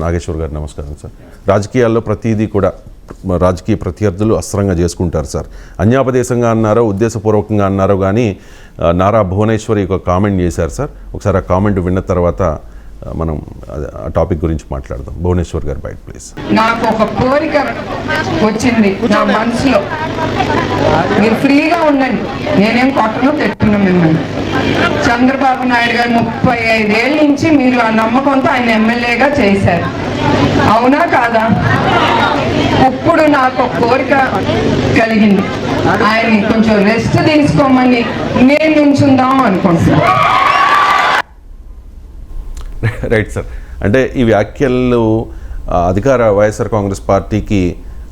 నాగేశ్వర్ గారు నమస్కారం సార్. రాజకీయాల్లో ప్రతిదీ కూడా రాజకీయ ప్రత్యర్థులు అస్త్రంగా చేసుకుంటారు సార్. అన్యాపదేశంగా అన్నారో ఉద్దేశపూర్వకంగా అన్నారో కానీ నారా భువనేశ్వరి ఒక కామెంట్ చేశారు సార్. ఒకసారి ఆ కామెంట్ విన్న తర్వాత మనం ఆ టాపిక్ గురించి మాట్లాడదాం. భువనేశ్వర్ గారు బయట ప్లీజ్. నాకు ఒక కోరిక వచ్చింది నా మనసులో, మీరు ఫ్రీగా ఉండండి, నేనేం కొట్టను తెట్టున్నా మిమ్మల్ని. చంద్రబాబు నాయుడు గారు 35 ఏళ్ళ నుంచి మీరు ఆ నమ్మకంతో ఆయన ఎమ్మెల్యేగా చేశారు, అవునా కాదా? ఇప్పుడు నాకు ఒక కోరిక కలిగింది, ఆయన్ని కొంచెం రెస్ట్ తీసుకోమని నేను నుంచుందాం అనుకుంటున్నాను. Right sir. అంటే ఈ వ్యాఖ్యలు అధికార వైఎస్ఆర్ కాంగ్రెస్ పార్టీకి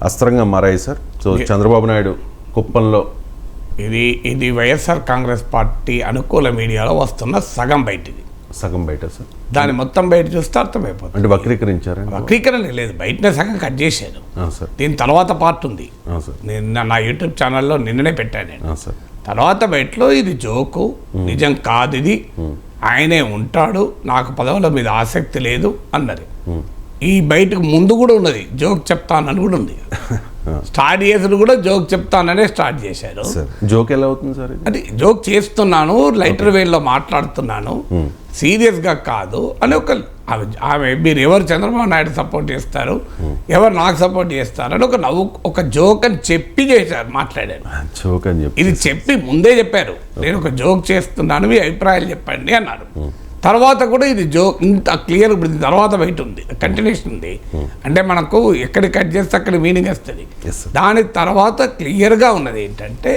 అస్త్రంగా మారాయి సార్. సో చంద్రబాబు నాయుడు కుప్పంలో ఇది వైఎస్ఆర్ కాంగ్రెస్ పార్టీ అనుకూల మీడియాలో వస్తున్న సగం బయట సార్. దాన్ని మొత్తం బయట చూస్తే అర్థమైపోతుంది. అంటే వక్రీకరించారు? వక్రీకరణ లేదు, బయటనే సగం కట్ చేశాను సార్. దీని తర్వాత పార్ట్ ఉంది, నిన్న నా యూట్యూబ్ ఛానల్లో నిన్ననే పెట్టాను నేను. సార్ తర్వాత బయటలో ఇది జోకు, నిజం కాదు, ఇది ఆయనే ఉంటాడు, నాకు పదవుల మీద ఆసక్తి లేదు అన్నది. ఈ బయటకు ముందు కూడా ఉన్నది, జోక్ చెప్తానని కూడా ఉంది. స్టార్ట్ చేసిన కూడా జోక్ చెప్తాననే స్టార్ట్ చేశారు. జోక్ ఎలా అవుతుంది సార్? అంటే జోక్ చేస్తున్నాను, లైటర్ వేలో మాట్లాడుతున్నాను, సీరియస్గా కాదు అని ఒక ఆమె మీరు ఎవరు చంద్రబాబు నాయుడు సపోర్ట్ చేస్తారు, ఎవరు నాకు సపోర్ట్ చేస్తారు అని ఒక నవ్వు, ఒక జోక్ అని చెప్పి చేశారు, మాట్లాడారు. జోక్ అని చెప్పి ఇది చెప్పి ముందే చెప్పారు, నేను ఒక జోక్ చేస్తున్నాను, మీ అభిప్రాయాలు చెప్పండి అన్నారు. తర్వాత కూడా ఇది జోక్ ఇంత క్లియర్, ఇప్పుడు తర్వాత బయట ఉంది, కంటిన్యూషన్ ఉంది. అంటే మనకు ఎక్కడ కట్ చేస్తే అక్కడ మీనింగ్ వస్తుంది. దాని తర్వాత క్లియర్గా ఉన్నది ఏంటంటే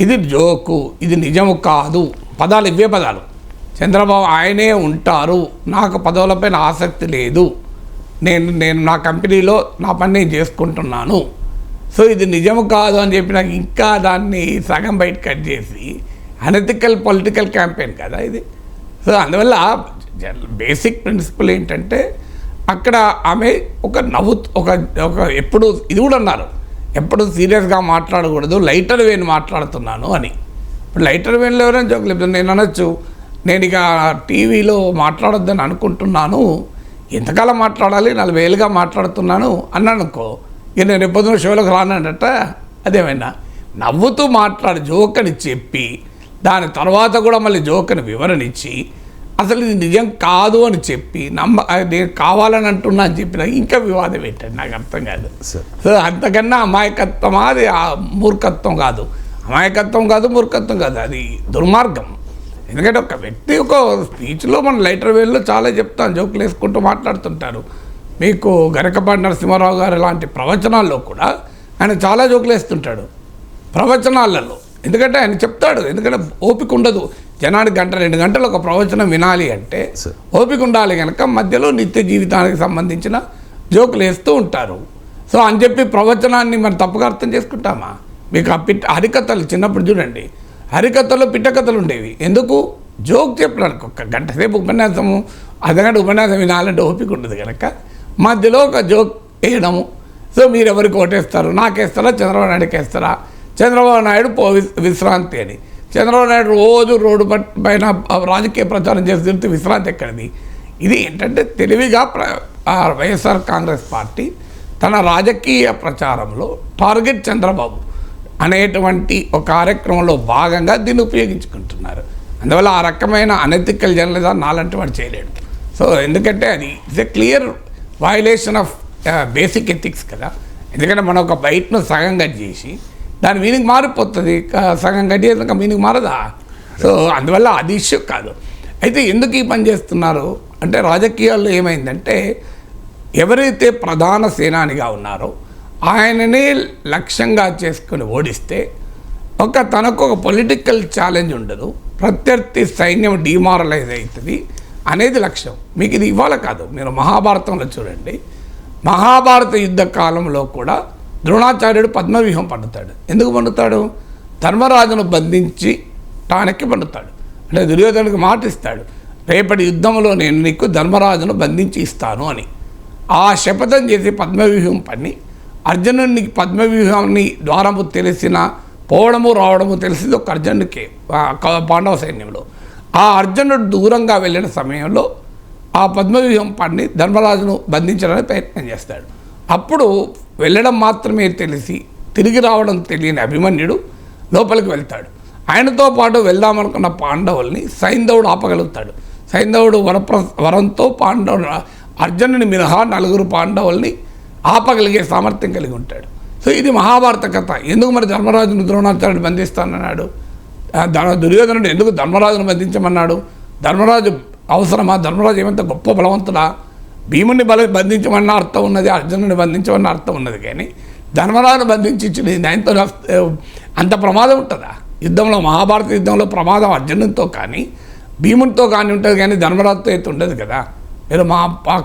ఇది జోకు, ఇది నిజము కాదు, పదాలు ఇవే పదాలు. చంద్రబాబు ఆయనే ఉంటారు, నాకు పదవులపైన ఆసక్తి లేదు, నేను నా కంపెనీలో నా పని నేను చేసుకుంటున్నాను, సో ఇది నిజము కాదు అని చెప్పి నాకు ఇంకా దాన్ని సగం బయట కట్ చేసి అనెథికల్ పొలిటికల్ క్యాంపెయిన్ కదా ఇది. సో అందువల్ల బేసిక్ ప్రిన్సిపల్ ఏంటంటే అక్కడ ఆమె ఒక నవ్వు ఒక ఎప్పుడు ఇది కూడా అన్నారు, ఎప్పుడు సీరియస్గా మాట్లాడకూడదు, లైటర్ వేని మాట్లాడుతున్నాను అని. ఇప్పుడు లైటర్ వేన్లో ఎవరైనా జోకులు చెప్తాను, నేను అనొచ్చు, నేను ఇక టీవీలో మాట్లాడొద్దని అనుకుంటున్నాను, ఎంతకాలం మాట్లాడాలి, 40 ఏళ్ళుగా మాట్లాడుతున్నాను అన్నాను అనుకో, ఇక నేను ఎప్పుడో షోలోకి రానట. అదేమైనా నవ్వుతూ మాట్లాడి జోక్ అని చెప్పి దాని తర్వాత కూడా మళ్ళీ జోక్ అని వివరణ ఇచ్చి అసలు ఇది నిజం కాదు అని చెప్పి నేను కావాలని అంటున్నా అని చెప్పిన ఇంకా వివాదం ఏంటండి, నాకు అర్థం కాదు. సో అంతకన్నా అమాయకత్వమా, అది మూర్ఖత్వం కాదు, అమాయకత్వం కాదు, మూర్ఖత్వం కాదు, అది దుర్మార్గం. ఎందుకంటే ఒక వ్యక్తి ఒక స్పీచ్లో మన లైటర్ వేల్లో చాలా చెప్తాను, జోకులు వేసుకుంటూ మాట్లాడుతుంటారు. మీకు గరికపాటి నరసింహారావు గారు లాంటి ప్రవచనాల్లో కూడా ఆయన చాలా జోకులు వేస్తుంటాడు ప్రవచనాలలో. ఎందుకంటే ఆయన చెప్తాడు, ఎందుకంటే ఓపిక ఉండదు జనానికి, 1-2 గంటలు ఒక ప్రవచనం వినాలి అంటే ఓపిక ఉండాలి కనుక మధ్యలో నిత్య జీవితానికి సంబంధించిన జోకులు వేస్తూ ఉంటారు. సో అని చెప్పి ప్రవచనాన్ని మనం తప్పుగా అర్థం చేసుకుంటామా? మీకు ఆ హరికథలు చిన్నప్పుడు చూడండి, హరికథలో పిట్టకథలు ఉండేవి, ఎందుకు? జోక్ చెప్పడానికి. 1 గంట సేపు ఉపన్యాసము, అర్ధగంట ఉపన్యాసం వినాలంటే ఓపిక ఉండదు కనుక మధ్యలో ఒక జోక్ వేయడము. సో మీరు ఎవరికి ఓటేస్తారు, నాకేస్తారా చంద్రబాబు నాయుడుకి వేస్తారా? చంద్రబాబు నాయుడు విశ్రాంతి అని, చంద్రబాబు నాయుడు రోజు రోడ్డు పైన రాజకీయ ప్రచారం చేసి తిరిగితే విశ్రాంతి ఎక్కడిది? ఇది ఏంటంటే తెలివిగా వైఎస్ఆర్ కాంగ్రెస్ పార్టీ తన రాజకీయ ప్రచారంలో టార్గెట్ చంద్రబాబు అనేటువంటి ఒక కార్యక్రమంలో భాగంగా దీన్ని ఉపయోగించుకుంటున్నారు. అందువల్ల ఆ రకమైన అనెథికల్ జర్నలిజం నాలంటి వాడు చేయలేడు. సో ఎందుకంటే అది it's a clear violation of basic ethics కదా. ఎందుకంటే మనం ఒక బయటను సగం కట్ చేసి దాని మీనింగ్ మారిపోతుంది, సగం కట్ చేసాక మీనింగ్ మారదా? సో అందువల్ల అది ఇష్యూ కాదు. అయితే ఎందుకు ఈ పని చేస్తున్నారు అంటే రాజకీయాల్లో ఏమైందంటే ఎవరైతే ప్రధాన సేనానిగా ఉన్నారో ఆయననే లక్ష్యంగా చేసుకుని ఓడిస్తే తనకు ఒక పొలిటికల్ ఛాలెంజ్ ఉండదు, ప్రత్యర్థి సైన్యం డిమారలైజ్ అవుతుంది అనేది లక్ష్యం. మీకు ఇది ఇవాళ కాదు, మీరు మహాభారతంలో చూడండి, మహాభారత యుద్ధ కాలంలో కూడా ద్రోణాచార్యుడు పద్మవ్యూహం పండుతాడు. ఎందుకు పండుతాడు? ధర్మరాజును బంధించి తానెక్కి పండుతాడు. అంటే దుర్యోధనుడికి మాట ఇస్తాడు, రేపటి యుద్ధంలో నేను నీకు ధర్మరాజును బంధించి ఇస్తాను అని. ఆ శపథం చేసి పద్మవ్యూహం పన్ని అర్జునుడికి పద్మవ్యూహాన్ని ద్వారము తెలిసిన పోవడము రావడము తెలిసింది ఒక అర్జునుడికే పాండవ సైన్యంలో. ఆ అర్జునుడు దూరంగా వెళ్ళిన సమయంలో ఆ పద్మవ్యూహం పడిని ధర్మరాజును బంధించడానికి ప్రయత్నం చేస్తాడు. అప్పుడు వెళ్ళడం మాత్రమే తెలిసి తిరిగి రావడం తెలియని అభిమన్యుడు లోపలికి వెళ్తాడు. ఆయనతో పాటు వెళ్దామనుకున్న పాండవుల్ని సైంధవుడు ఆపగలుగుతాడు. సైంధవుడు వరంతో అర్జునుని మినహా 4 పాండవుల్ని ఆపగలిగే సామర్థ్యం కలిగి ఉంటాడు. సో ఇది మహాభారత కథ. ఎందుకు మరి ధర్మరాజును ద్రోణాచార్యుడు బంధిస్తానన్నాడు? దుర్యోధనుడు ఎందుకు ధర్మరాజును బంధించమన్నాడు? ధర్మరాజు అవసరమా? ధర్మరాజు ఏమంత గొప్ప బలవంతుడా? భీముని బంధించమన్న అర్థం ఉన్నది, అర్జునుని బంధించమన్న అర్థం ఉన్నది. కానీ ధర్మరాజును బంధించి దాంతో అంత ప్రమాదం ఉంటుందా? యుద్ధంలో, మహాభారత యుద్ధంలో ప్రమాదం అర్జునునితో కానీ భీమునితో కానీ ఉంటుంది, కానీ ధర్మరాజుతో అయితే ఉండదు కదా. మీరు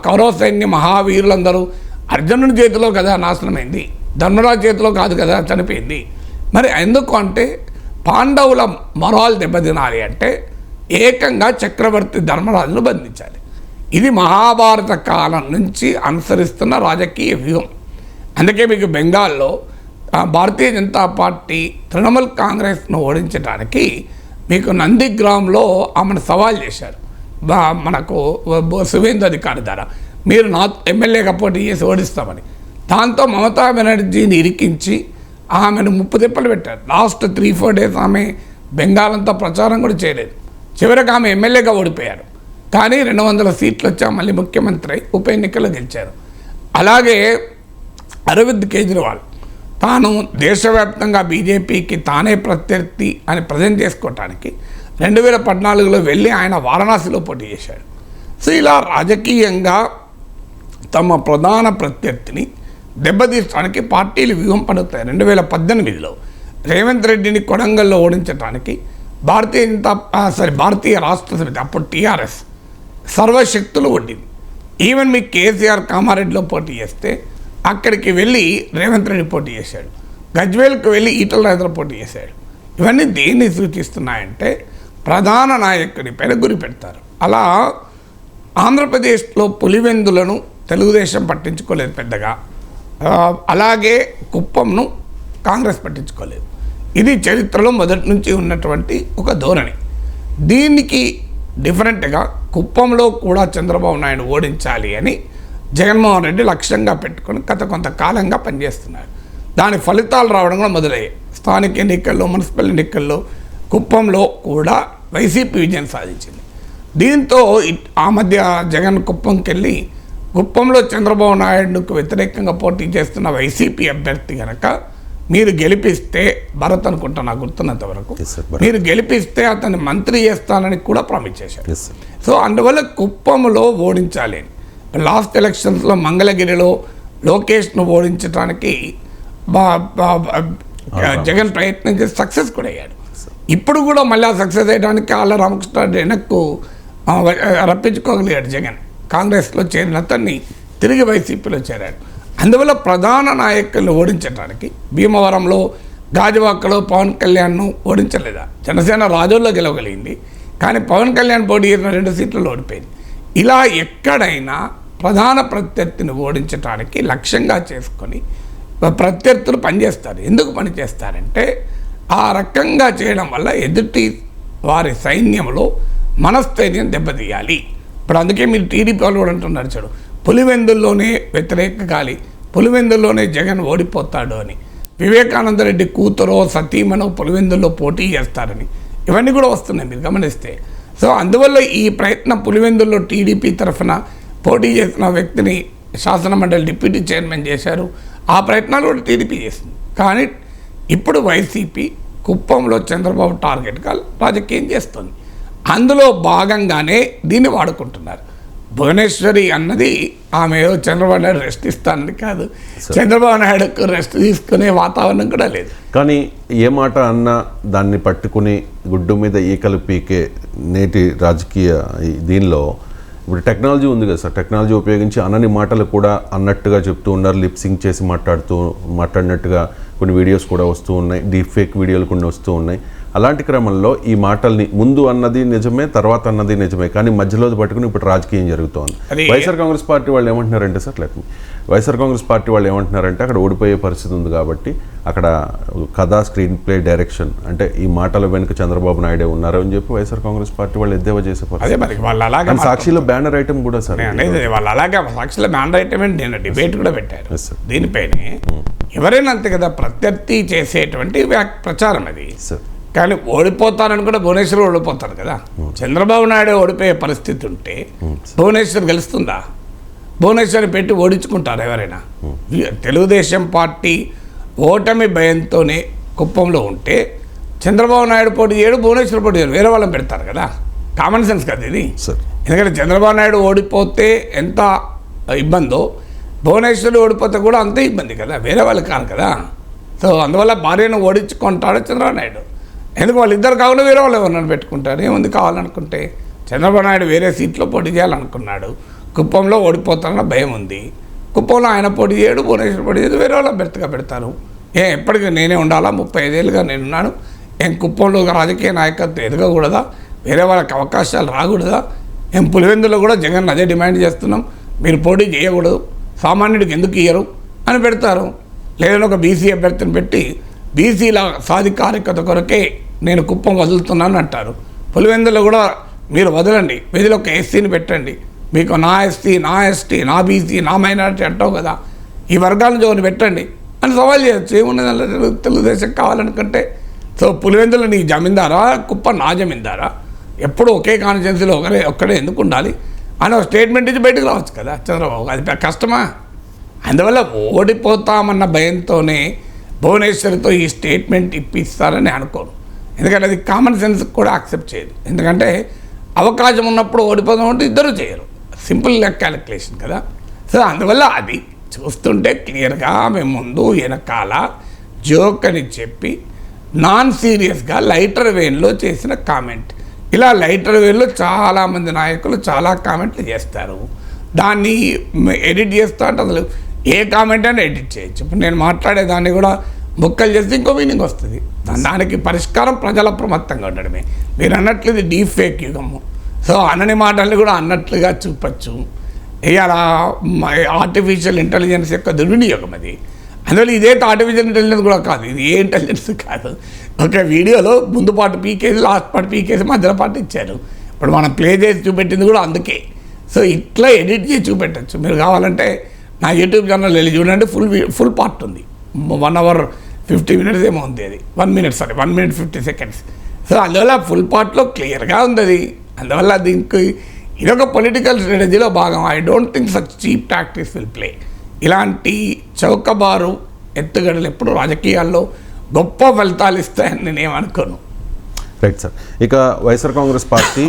కౌరవ సైన్య మహావీరులందరూ అర్జునుని చేతిలో కదా నాశనమైంది, ధర్మరాజు చేతిలో కాదు కదా చనిపోయింది. మరి ఎందుకు అంటే పాండవుల మొరాలు దెబ్బతినాలి అంటే ఏకంగా చక్రవర్తి ధర్మరాజును బంధించాలి. ఇది మహాభారత కాలం నుంచి అనుసరిస్తున్న రాజకీయ వ్యూహం. అందుకే మీకు బెంగాల్లో భారతీయ జనతా పార్టీ తృణమూల్ కాంగ్రెస్ను ఓడించడానికి మీకు నందిగ్రామ్లో ఆమెను సవాల్ చేశారు. మనకు సువేందు అధికారి ద్వారా మీరు నా ఎమ్మెల్యేగా పోటీ చేసి ఓడిస్తామని. దాంతో మమతా బెనర్జీని ఇరికించి ఆమెను ముప్పు తిప్పలు పెట్టారు. లాస్ట్ 3-4 డేస్ ఆమె బెంగాల్ అంతా ప్రచారం కూడా చేయలేదు. చివరికి ఆమె ఎమ్మెల్యేగా ఓడిపోయారు. కానీ 200 సీట్లు వచ్చా మళ్ళీ ముఖ్యమంత్రి ఉప ఎన్నికల్లో గెలిచారు. అలాగే అరవింద్ కేజ్రీవాల్ తాను దేశవ్యాప్తంగా బీజేపీకి తానే ప్రత్యర్థి అని ప్రజెంట్ చేసుకోవటానికి 2014లో వెళ్ళి ఆయన వారణాసిలో పోటీ చేశాడు. సో ఇలా రాజకీయంగా తమ ప్రధాన ప్రత్యర్థిని దెబ్బతీయడానికి పార్టీలు వ్యూహం పడుతాయి. 2018లో రేవంత్ రెడ్డిని కొడంగల్లో ఓడించడానికి భారతీయ రాష్ట్ర సమితి, అప్పుడు టీఆర్ఎస్ సర్వశక్తులు ఒడ్డింది. ఈవెన్ మీ కేసీఆర్ కామారెడ్డిలో పోటీ చేస్తే అక్కడికి వెళ్ళి రేవంత్ రెడ్డి పోటీ చేశాడు. గజ్వేల్కి వెళ్ళి ఈటల రాజేందర్ పోటీ చేశాడు. ఇవన్నీ దేన్ని సూచిస్తున్నాయంటే ప్రధాన నాయకుడి పైన గురి పెడతారు. అలా ఆంధ్రప్రదేశ్లో పులివెందులను తెలుగుదేశం పట్టించుకోలేదు పెద్దగా. అలాగే కుప్పంను కాంగ్రెస్ పట్టించుకోలేదు. ఇది చరిత్రలో మొదటి నుంచి ఉన్నటువంటి ఒక ధోరణి. దీనికి డిఫరెంట్గా కుప్పంలో కూడా చంద్రబాబు నాయుడు ఓడించాలి అని జగన్మోహన్ రెడ్డి లక్ష్యంగా పెట్టుకొని కొంతకాలంగా పనిచేస్తున్నారు. దాని ఫలితాలు రావడం కూడా మొదలయ్యాయి. స్థానిక ఎన్నికల్లో, మున్సిపల్ ఎన్నికల్లో కుప్పంలో కూడా వైసీపీ విజయం సాధించింది. దీంతో ఆ మధ్య జగన్ కుప్పంకి వెళ్ళి కుప్పంలో చంద్రబాబు నాయుడుకు వ్యతిరేకంగా పోటీ చేస్తున్న వైసీపీ అభ్యర్థి కనుక మీరు గెలిపిస్తే, భరత్ అనుకుంటా నాకు గుర్తున్నంత వరకు, మీరు గెలిపిస్తే అతన్ని మంత్రి చేస్తానని కూడా ప్రామిస్ చేశారు. సో అందువల్ల కుప్పంలో ఓడించాలి. లాస్ట్ ఎలక్షన్స్లో మంగళగిరిలో లోకేష్ను ఓడించడానికి జగన్ ప్రయత్నం చేసి సక్సెస్ కూడా అయ్యాడు. ఇప్పుడు కూడా మళ్ళీ సక్సెస్ అయ్యడానికి ఆళ్ళ రామకృష్ణారెడ్డి వెనక్కు రప్పించుకోగలిగాడు. జగన్ కాంగ్రెస్లో చేరిన అతన్ని తిరిగి వైసీపీలో చేరాడు. అందువల్ల ప్రధాన నాయకులను ఓడించడానికి భీమవరంలో, గాజువాకలో పవన్ కళ్యాణ్ను ఓడించలేదా? జనసేన రాజోల్లో గెలవగలిగింది, కానీ పవన్ కళ్యాణ్ పోటీ చేసిన 2 సీట్లలో ఓడిపోయింది. ఇలా ఎక్కడైనా ప్రధాన ప్రత్యర్థిని ఓడించడానికి లక్ష్యంగా చేసుకొని ప్రత్యర్థులు పనిచేస్తారు. ఎందుకు పనిచేస్తారంటే ఆ రకంగా చేయడం వల్ల ఎదుటి వారి సైన్యంలో మనస్థైర్యం దెబ్బతీయాలి. ఇప్పుడు అందుకే మీరు టీడీపీ వాళ్ళు కూడా అంటున్నారు, చూడు పులివెందుల్లోనే వ్యతిరేక గాలి, పులివెందుల్లోనే జగన్ ఓడిపోతాడు అని. వివేకానంద రెడ్డి కూతురో సతీమనో పులివెందుల్లో పోటీ చేస్తారని ఇవన్నీ కూడా వస్తున్నాయి మీరు గమనిస్తే. సో అందువల్ల ఈ ప్రయత్నం పులివెందుల్లో టీడీపీ తరఫున పోటీ చేసిన వ్యక్తిని శాసనమండలి డిప్యూటీ చైర్మన్ చేశారు. ఆ ప్రయత్నాలు కూడా టీడీపీ చేసింది. కానీ ఇప్పుడు వైసీపీ కుప్పంలో చంద్రబాబు టార్గెట్గా రాజకీయం చేస్తుంది. అందులో భాగంగానే దీన్ని వాడుకుంటున్నారు. భువనేశ్వరి అన్నది ఆమె చంద్రబాబు నాయుడు రెస్ట్ ఇస్తానని కాదు, చంద్రబాబు నాయుడుకు రెస్ట్ తీసుకునే వాతావరణం కూడా లేదు. కానీ ఏ మాట అన్నా దాన్ని పట్టుకుని గుడ్డు మీద ఈకలు పీకే నేటి రాజకీయ దీనిలో ఇప్పుడు టెక్నాలజీ ఉంది కదా సార్, టెక్నాలజీ ఉపయోగించి అనని మాటలు కూడా అన్నట్టుగా చెప్తూ ఉన్నారు. లిప్సింగ్ చేసి మాట్లాడినట్టుగా కొన్ని వీడియోస్ కూడా వస్తూ ఉన్నాయి, డీప్ ఫేక్ వీడియోలు కొన్ని వస్తూ ఉన్నాయి. అలాంటి క్రమంలో ఈ మాటల్ని ముందు అన్నది నిజమే, తర్వాత అన్నది నిజమే, కానీ మధ్యలో పట్టుకుని ఇప్పుడు రాజకీయం జరుగుతోంది. వైఎస్ఆర్ కాంగ్రెస్ పార్టీ వాళ్ళు ఏమంటున్నారంటే సార్, వైఎస్ఆర్ కాంగ్రెస్ పార్టీ వాళ్ళు ఏమంటున్నారంటే అక్కడ ఓడిపోయే పరిస్థితి ఉంది కాబట్టి అక్కడ కథా స్క్రీన్ ప్లే డైరెక్షన్ అంటే ఈ మాటల వెనుక చంద్రబాబు నాయుడే ఉన్నారు అని చెప్పి వైఎస్ఆర్ కాంగ్రెస్ పార్టీ వాళ్ళు ఎద్దేవా చేసే పరిస్థితి. సాక్షిలో బ్యానర్ ఐటమ్ కూడా సార్ వాళ్ళు అలాగే సాక్షిలో బ్యానర్ ఐటమ్ నేను డిబేట్ కూడా పెట్టారు దీనిపైనే. ఎవరైనా అంతే కదా, ప్రత్యర్థి చేసేటువంటి ప్రచారం అది. కానీ ఓడిపోతానని కూడా భువనేశ్వర్ ఓడిపోతారు కదా. చంద్రబాబు నాయుడు ఓడిపోయే పరిస్థితి ఉంటే భువనేశ్వర్ గెలుస్తుందా? భువనేశ్వర్ని పెట్టి ఓడించుకుంటారు ఎవరైనా? తెలుగుదేశం పార్టీ ఓటమి భయంతోనే కుప్పంలో ఉంటే చంద్రబాబు నాయుడు పోటీ చేయడు, భువనేశ్వర్ పోటీ చేయడు, వేరే వాళ్ళని పెడతారు కదా. కామన్ సెన్స్ కదా ఇది. ఎందుకంటే చంద్రబాబు నాయుడు ఓడిపోతే ఎంత ఇబ్బందో భువనేశ్వర్ ఓడిపోతే కూడా అంతే ఇబ్బంది కదా, వేరే వాళ్ళు కాదు కదా. సో అందువల్ల భార్యను ఓడించుకుంటాడు చంద్రబాబు నాయుడు. ఎందుకు వాళ్ళిద్దరు కాకుండా వేరే వాళ్ళు ఎవరినైనా పెట్టుకుంటారు, ఏముంది కావాలనుకుంటే. చంద్రబాబు నాయుడు వేరే సీట్లో పోటీ చేయాలనుకున్నాడు, కుప్పంలో ఓడిపోతానన్న భయం ఉంది. కుప్పంలో ఆయన పోటీ చేయడు, భువనేశ్వర్ పోటీ చేయడు, వేరే వాళ్ళ బెర్త్గా పెడతారు. ఎప్పటికీ నేనే ఉండాలా, 35 ఏళ్ళుగా నేనున్నాను, కుప్పంలో రాజకీయ నాయకత్వం ఎదగకూడదా, వేరే వాళ్ళకి అవకాశాలు రాకూడదా? పులివెందులో కూడా జగన్ అదే డిమాండ్ చేస్తున్నాం, మీరు పోటీ చేయకూడదు, సామాన్యుడికి ఎందుకు ఇయ్యరు అని పెడతారు. లేదని ఒక బీసీ అభ్యర్థిని పెట్టి బీసీల సాధికారికత కొరకే నేను కుప్పం వదులుతున్నాను అంటారు. పులివెందులో కూడా మీరు వదలండి, వీధిలో ఒక ఎస్సీని పెట్టండి, మీకు నా ఎస్టీ, నా ఎస్టీ, నా బీసీ, నా మైనారిటీ అంటావు కదా, ఈ వర్గాలను జోని పెట్టండి అని సవాల్ చేయొచ్చు. ఏమున్నది తెలుగుదేశం కావాలనుకుంటే. సో పులివెందులు నీ జమీందారా, కుప్ప నా జమీందారా, ఎప్పుడు ఒకే కాన్స్టిట్యున్సీలో ఒక్కడే ఎందుకు ఉండాలి అని ఒక స్టేట్మెంట్ ఇచ్చి బయటకు రావచ్చు కదా చంద్రబాబు. అది కష్టమా? అందువల్ల ఓడిపోతామన్న భయంతోనే భువనేశ్వర్తో ఈ స్టేట్మెంట్ ఇప్పిస్తారని అనుకోను. ఎందుకంటే అది కామన్ సెన్స్ కూడా యాక్సెప్ట్ చేయదు. ఎందుకంటే అవకాశం ఉన్నప్పుడు ఓడిపోదామంటే ఇద్దరు చేయరు, సింపుల్ క్యాలిక్యులేషన్ కదా. సో అందువల్ల అది చూస్తుంటే క్లియర్గా మేము ముందు వెనకాల జోక్ అని చెప్పి నాన్ సీరియస్గా లైటర్ వేన్లో చేసిన కామెంట్. ఇలా లైటర్ వేన్లో చాలామంది నాయకులు చాలా కామెంట్లు చేస్తారు, దాన్ని ఎడిట్ చేస్తా అంటే అసలు ఏ కామెంట్ అయినా ఎడిట్ చేయొచ్చు. ఇప్పుడు నేను మాట్లాడేదాన్ని కూడా ముక్కలు చేస్తే ఇంకో మీనింగ్ వస్తుంది. దానికి పరిష్కారం ప్రజల అప్రమత్తంగా ఉండడమే. మీరు అన్నట్లు ఇది డీప్ ఫేక్ యుగము. సో అనని మాటల్ని కూడా అన్నట్లుగా చూపచ్చు. ఇవాళ ఆర్టిఫిషియల్ ఇంటెలిజెన్స్ యొక్క దుర్వినియోగం అది. అందువల్ల ఇదైతే ఆర్టిఫిషియల్ ఇంటెలిజెన్స్ కూడా కాదు, ఇది ఏ ఇంటెలిజెన్స్ కాదు. ఒక వీడియోలో ముందు పాటు పీకేసి లాస్ట్ పాటు పీకేసి మధ్యలో పాటు ఇచ్చారు. ఇప్పుడు మనం ప్లే చేసి చూపెట్టింది కూడా అందుకే. సో ఇట్లా ఎడిట్ చేసి చూపెట్టచ్చు. మీరు కావాలంటే నా యూట్యూబ్ ఛానల్ వెళ్ళి చూడండి, ఫుల్ పార్ట్ ఉంది, 1 hour 50 minutes ఏమో ఉంది. అది 1 minute 50 seconds. సో అందువల్ల ఫుల్ పార్ట్లో క్లియర్గా ఉంది అది. అందువల్ల దీనికి ఇదొక పొలిటికల్ స్ట్రాటజీలో భాగం. I don't think such cheap tactics will play. ఇలాంటి చౌకబారు ఎత్తుగడలు ఎప్పుడు రాజకీయాల్లో గొప్ప ఫలితాలు ఇస్తాయని నేనేమనుకోను. Right sir. ఇక వైఎస్ఆర్ కాంగ్రెస్ పార్టీ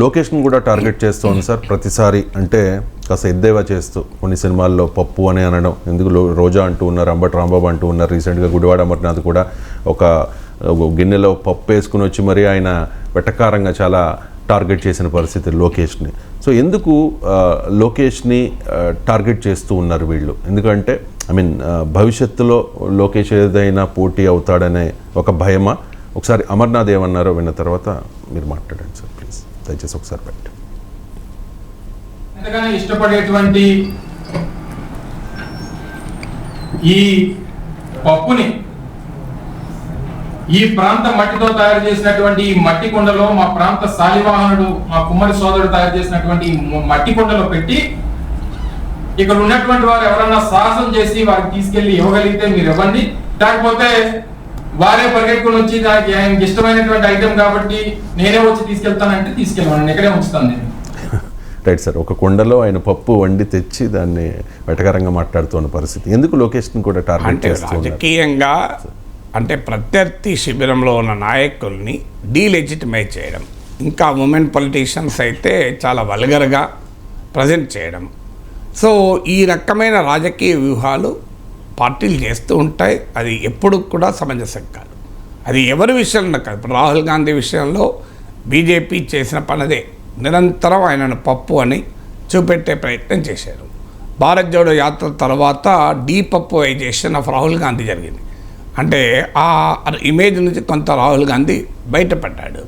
లోకేష్ని కూడా టార్గెట్ చేస్తోంది సార్ ప్రతిసారి. అంటే కాస్త ఎద్దేవా చేస్తూ కొన్ని సినిమాల్లో పప్పు అని అనడం, ఎందుకు రోజా అంటూ ఉన్నారు, అంబటి రాంబాబు అంటూ ఉన్నారు, రీసెంట్గా గుడివాడ అమర్నాథ్ కూడా ఒక గిన్నెలో పప్పు వేసుకుని వచ్చి మరి ఆయన వెటకారంగా చాలా టార్గెట్ చేసిన పరిస్థితి లోకేష్ని. సో ఎందుకు లోకేష్ని టార్గెట్ చేస్తూ ఉన్నారు వీళ్ళు? ఎందుకంటే భవిష్యత్తులో లోకేష్ ఏదైనా పోటీ అవుతాడనే ఒక భయమా? ఒకసారి అమర్నాథ్ ఏమన్నారో విన్న తర్వాత మీరు మాట్లాడండి సార్ ప్లీజ్, దయచేసి ఒకసారి పెట్టండి. ఎంతగానో ఇష్టపడేటువంటి ఈ పప్పుని ఈ ప్రాంత మట్టితో తయారు చేసినటువంటి ఈ మట్టి కుండలో మా ప్రాంత శాలివాహనుడు మా కుమ్మరి సోదరుడు తయారు చేసినటువంటి మట్టి కుండలో పెట్టి ఇక్కడ ఉన్నటువంటి వారు ఎవరన్నా సాహసం చేసి వారికి తీసుకెళ్లి ఇవ్వగలిగితే మీరు ఇవ్వండి, లేకపోతే వారే పరిగెట్టుకుని వచ్చి దానికి ఆయనకి ఇష్టమైనటువంటి ఐటెం కాబట్టి నేనే వచ్చి తీసుకెళ్తానంటే తీసుకెళ్ళాను, ఇక్కడే ఉంచుతాను నేను. Right sir. ఒక కుండలో ఆయన పప్పు వండి తెచ్చి దాన్ని వెటకరంగా మాట్లాడుతున్న పరిస్థితి. ఎందుకు లొకేషన్ కూడా టార్గెట్ చేస్తున్నారు? రాజకీయంగా అంటే ప్రత్యర్థి శిబిరంలో ఉన్న నాయకుల్ని డీలెజిటిమైజ్ చేయడం, ఇంకా ఉమెన్ పొలిటీషియన్స్ అయితే చాలా వల్గర్గా ప్రజెంట్ చేయడం. సో ఈ రకమైన రాజకీయ వ్యూహాలు పార్టీలు చేస్తూ ఉంటాయి. అది ఎప్పుడు కూడా సమంజసం కాదు. అది ఎవరి విషయంలో కాదు. ఇప్పుడు రాహుల్ గాంధీ విషయంలో బీజేపీ చేసిన పనదే, నిరంతరం ఆయనను పప్పు అని చూపెట్టే ప్రయత్నం చేశారు. భారత్ జోడో యాత్ర తర్వాత డీపప్పువైజేషన్ ఆఫ్ రాహుల్ గాంధీ జరిగింది. అంటే ఆ ఇమేజ్ నుంచి కొంత రాహుల్ గాంధీ బయటపడ్డాడు.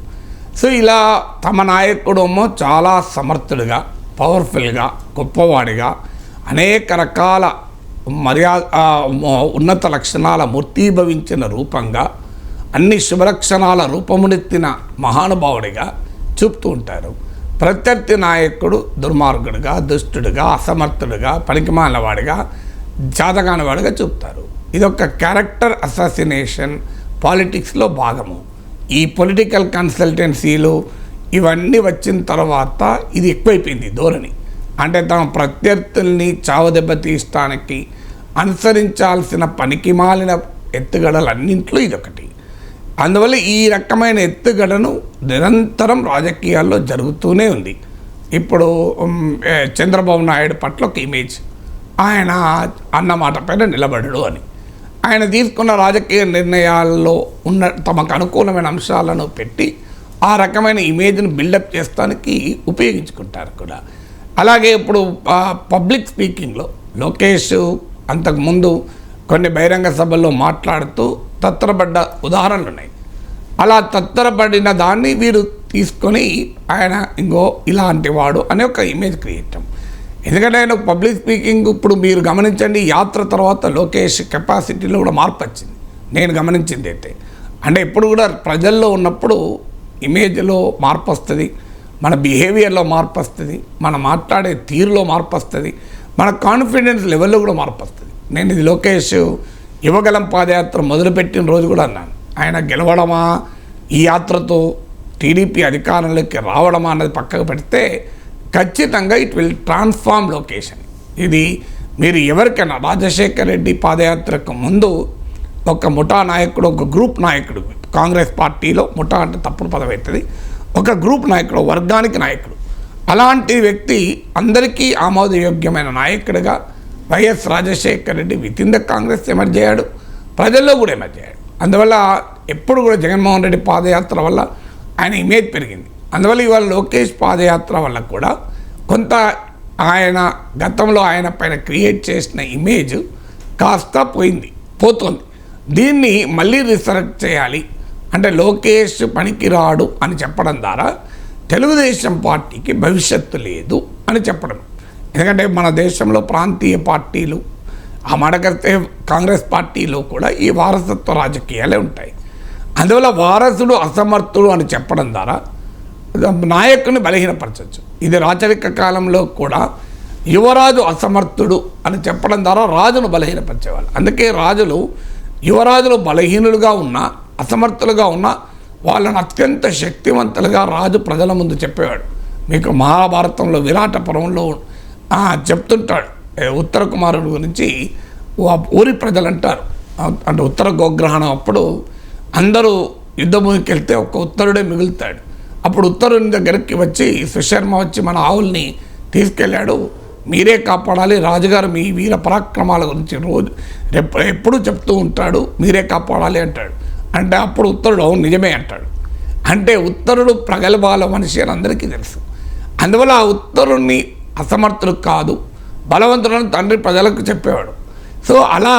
సో ఇలా తమ నాయకుడేమో చాలా సమర్థుడిగా, పవర్ఫుల్గా, గొప్పవాడిగా, అనేక రకాల ఉన్నత లక్షణాల మూర్తీభవించిన రూపంగా, అన్ని శుభలక్షణాల రూపమునెత్తిన మహానుభావుడిగా చూపుతూ ఉంటారు. ప్రత్యర్థి నాయకుడు దుర్మార్గుడిగా, దుష్టుడిగా, అసమర్థుడిగా, పనికిమాలినవాడిగా, జాతకానివాడిగా చూపుతారు. ఇదొక క్యారెక్టర్ అసాసినేషన్ పాలిటిక్స్లో భాగము. ఈ పొలిటికల్ కన్సల్టెన్సీలు ఇవన్నీ వచ్చిన తర్వాత ఇది ఎక్కువైపోయింది ధోరణి. అంటే తమ ప్రత్యర్థుల్ని చావదెబ్బ తీయడానికి అనుసరించాల్సిన పనికిమాలిన ఎత్తుగడలన్నింటిలో ఇదొకటి. అందువల్ల ఈ రకమైన ఎత్తుగడను నిరంతరం రాజకీయాల్లో జరుగుతూనే ఉంది. ఇప్పుడు చంద్రబాబు నాయుడు పట్ల ఒక ఇమేజ్, ఆయన అన్నమాట పైన నిలబడడు అని, ఆయన తీసుకున్న రాజకీయ నిర్ణయాల్లో ఉన్న తమకు అనుకూలమైన అంశాలను పెట్టి ఆ రకమైన ఇమేజ్ను బిల్డప్ చేస్తానికి ఉపయోగించుకుంటారు కూడా. అలాగే ఇప్పుడు పబ్లిక్ స్పీకింగ్లో లోకేష్ అంతకుముందు కొన్ని బహిరంగ సభల్లో మాట్లాడుతూ తత్తరపడ్డ ఉదాహరణలు ఉన్నాయి. అలా తత్తరపడిన దాన్ని వీరు తీసుకొని ఆయన ఇంకో ఇలాంటి వాడు అనే ఒక ఇమేజ్ క్రియేట్ చేయడం. ఎందుకంటే ఆయన పబ్లిక్ స్పీకింగ్ ఇప్పుడు మీరు గమనించండి, యాత్ర తర్వాత లోకేష్ కెపాసిటీలో కూడా మార్పు వచ్చింది. నేను గమనించింది అయితే అంటే ఎప్పుడు కూడా ప్రజల్లో ఉన్నప్పుడు ఇమేజ్లో మార్పు వస్తుంది, మన బిహేవియర్లో మార్పు వస్తుంది, మన మాట్లాడే తీరులో మార్పు వస్తుంది, మన కాన్ఫిడెన్స్ లెవెల్లో కూడా మార్పు వస్తుంది. నేను ఇది లోకేష్ యువగలం పాదయాత్ర మొదలుపెట్టిన రోజు కూడా అన్నాను, ఆయన గెలవడమా ఈ యాత్రతో టీడీపీ అధికారంలోకి రావడమా అన్నది పక్కకు పెడితే ఖచ్చితంగా ఇట్ విల్ ట్రాన్స్ఫార్మ్ లొకేషన్. ఇది మీరు ఎవరికైనా రాజశేఖర్ రెడ్డి పాదయాత్రకు ముందు ఒక ముఠా నాయకుడు, ఒక గ్రూప్ నాయకుడు, కాంగ్రెస్ పార్టీలో ముఠా అంటే తప్పుడు పదవి అవుతుంది, ఒక గ్రూప్ నాయకుడు, వర్గానికి నాయకుడు, అలాంటి వ్యక్తి అందరికీ ఆమోదయోగ్యమైన నాయకుడిగా YS Rajasekhar Reddy with in the Congress emerge అయ్యాడు, ప్రజల్లో కూడా ఎమర్జ్ అయ్యాడు. అందువల్ల ఎప్పుడు కూడా జగన్మోహన్ రెడ్డి పాదయాత్ర వల్ల ఆయన ఇమేజ్ పెరిగింది. అందువల్ల ఇవాళ లోకేష్ పాదయాత్ర వల్ల కూడా కొంత ఆయన గతంలో ఆయన పైన క్రియేట్ చేసిన ఇమేజ్ కాస్త పోతుంది. దీన్ని మళ్ళీ రిసరెక్ట్ చేయాలి అంటే లోకేష్ పనికిరాడు అని చెప్పడం ద్వారా తెలుగుదేశం పార్టీకి భవిష్యత్తు లేదు అని చెప్పడం. ఎందుకంటే మన దేశంలో ప్రాంతీయ పార్టీలు, ఆ మడకస్తే కాంగ్రెస్ పార్టీలో కూడా ఈ వారసత్వ రాజకీయాలే ఉంటాయి. అందువల్ల వారసుడు అసమర్థుడు అని చెప్పడం ద్వారా నాయకుని బలహీనపరచవచ్చు. ఇది రాచరిక కాలంలో కూడా యువరాజు అసమర్థుడు అని చెప్పడం ద్వారా రాజును బలహీనపరిచేవాళ్ళు. అందుకే యువరాజులు బలహీనులుగా ఉన్నా, అసమర్థులుగా ఉన్నా వాళ్ళని అత్యంత శక్తివంతులుగా రాజు ప్రజల ముందు చెప్పేవాడు. మీకు మహాభారతంలో విరాటపురంలో చెప్తుంటాడు ఉత్తర కుమారుడు గురించి. ఊరి ప్రజలు అంటారు, అంటే ఉత్తర గోగ్రహణం అప్పుడు అందరూ యుద్ధభూమికి వెళ్తే ఒక ఉత్తరుడే మిగులుతాడు. అప్పుడు ఉత్తరుని దగ్గరికి వచ్చి సుశర్మ వచ్చి మన ఆవుల్ని తీసుకెళ్ళాడు, మీరే కాపాడాలి, రాజుగారు మీ వీర పరాక్రమాల గురించి రోజు ఎప్పుడూ చెప్తూ ఉంటాడు, మీరే కాపాడాలి అంటాడు. అంటే అప్పుడు ఉత్తరుడు అవును నిజమే అంటాడు. అంటే ఉత్తరుడు ప్రగల్భాల మనిషి అని అందరికీ తెలుసు. అందువల్ల ఆ ఉత్తరుణ్ణి అసమర్థుడు కాదు, బలవంతుడని తండ్రి ప్రజలకు చెప్పేవాడు. సో అలా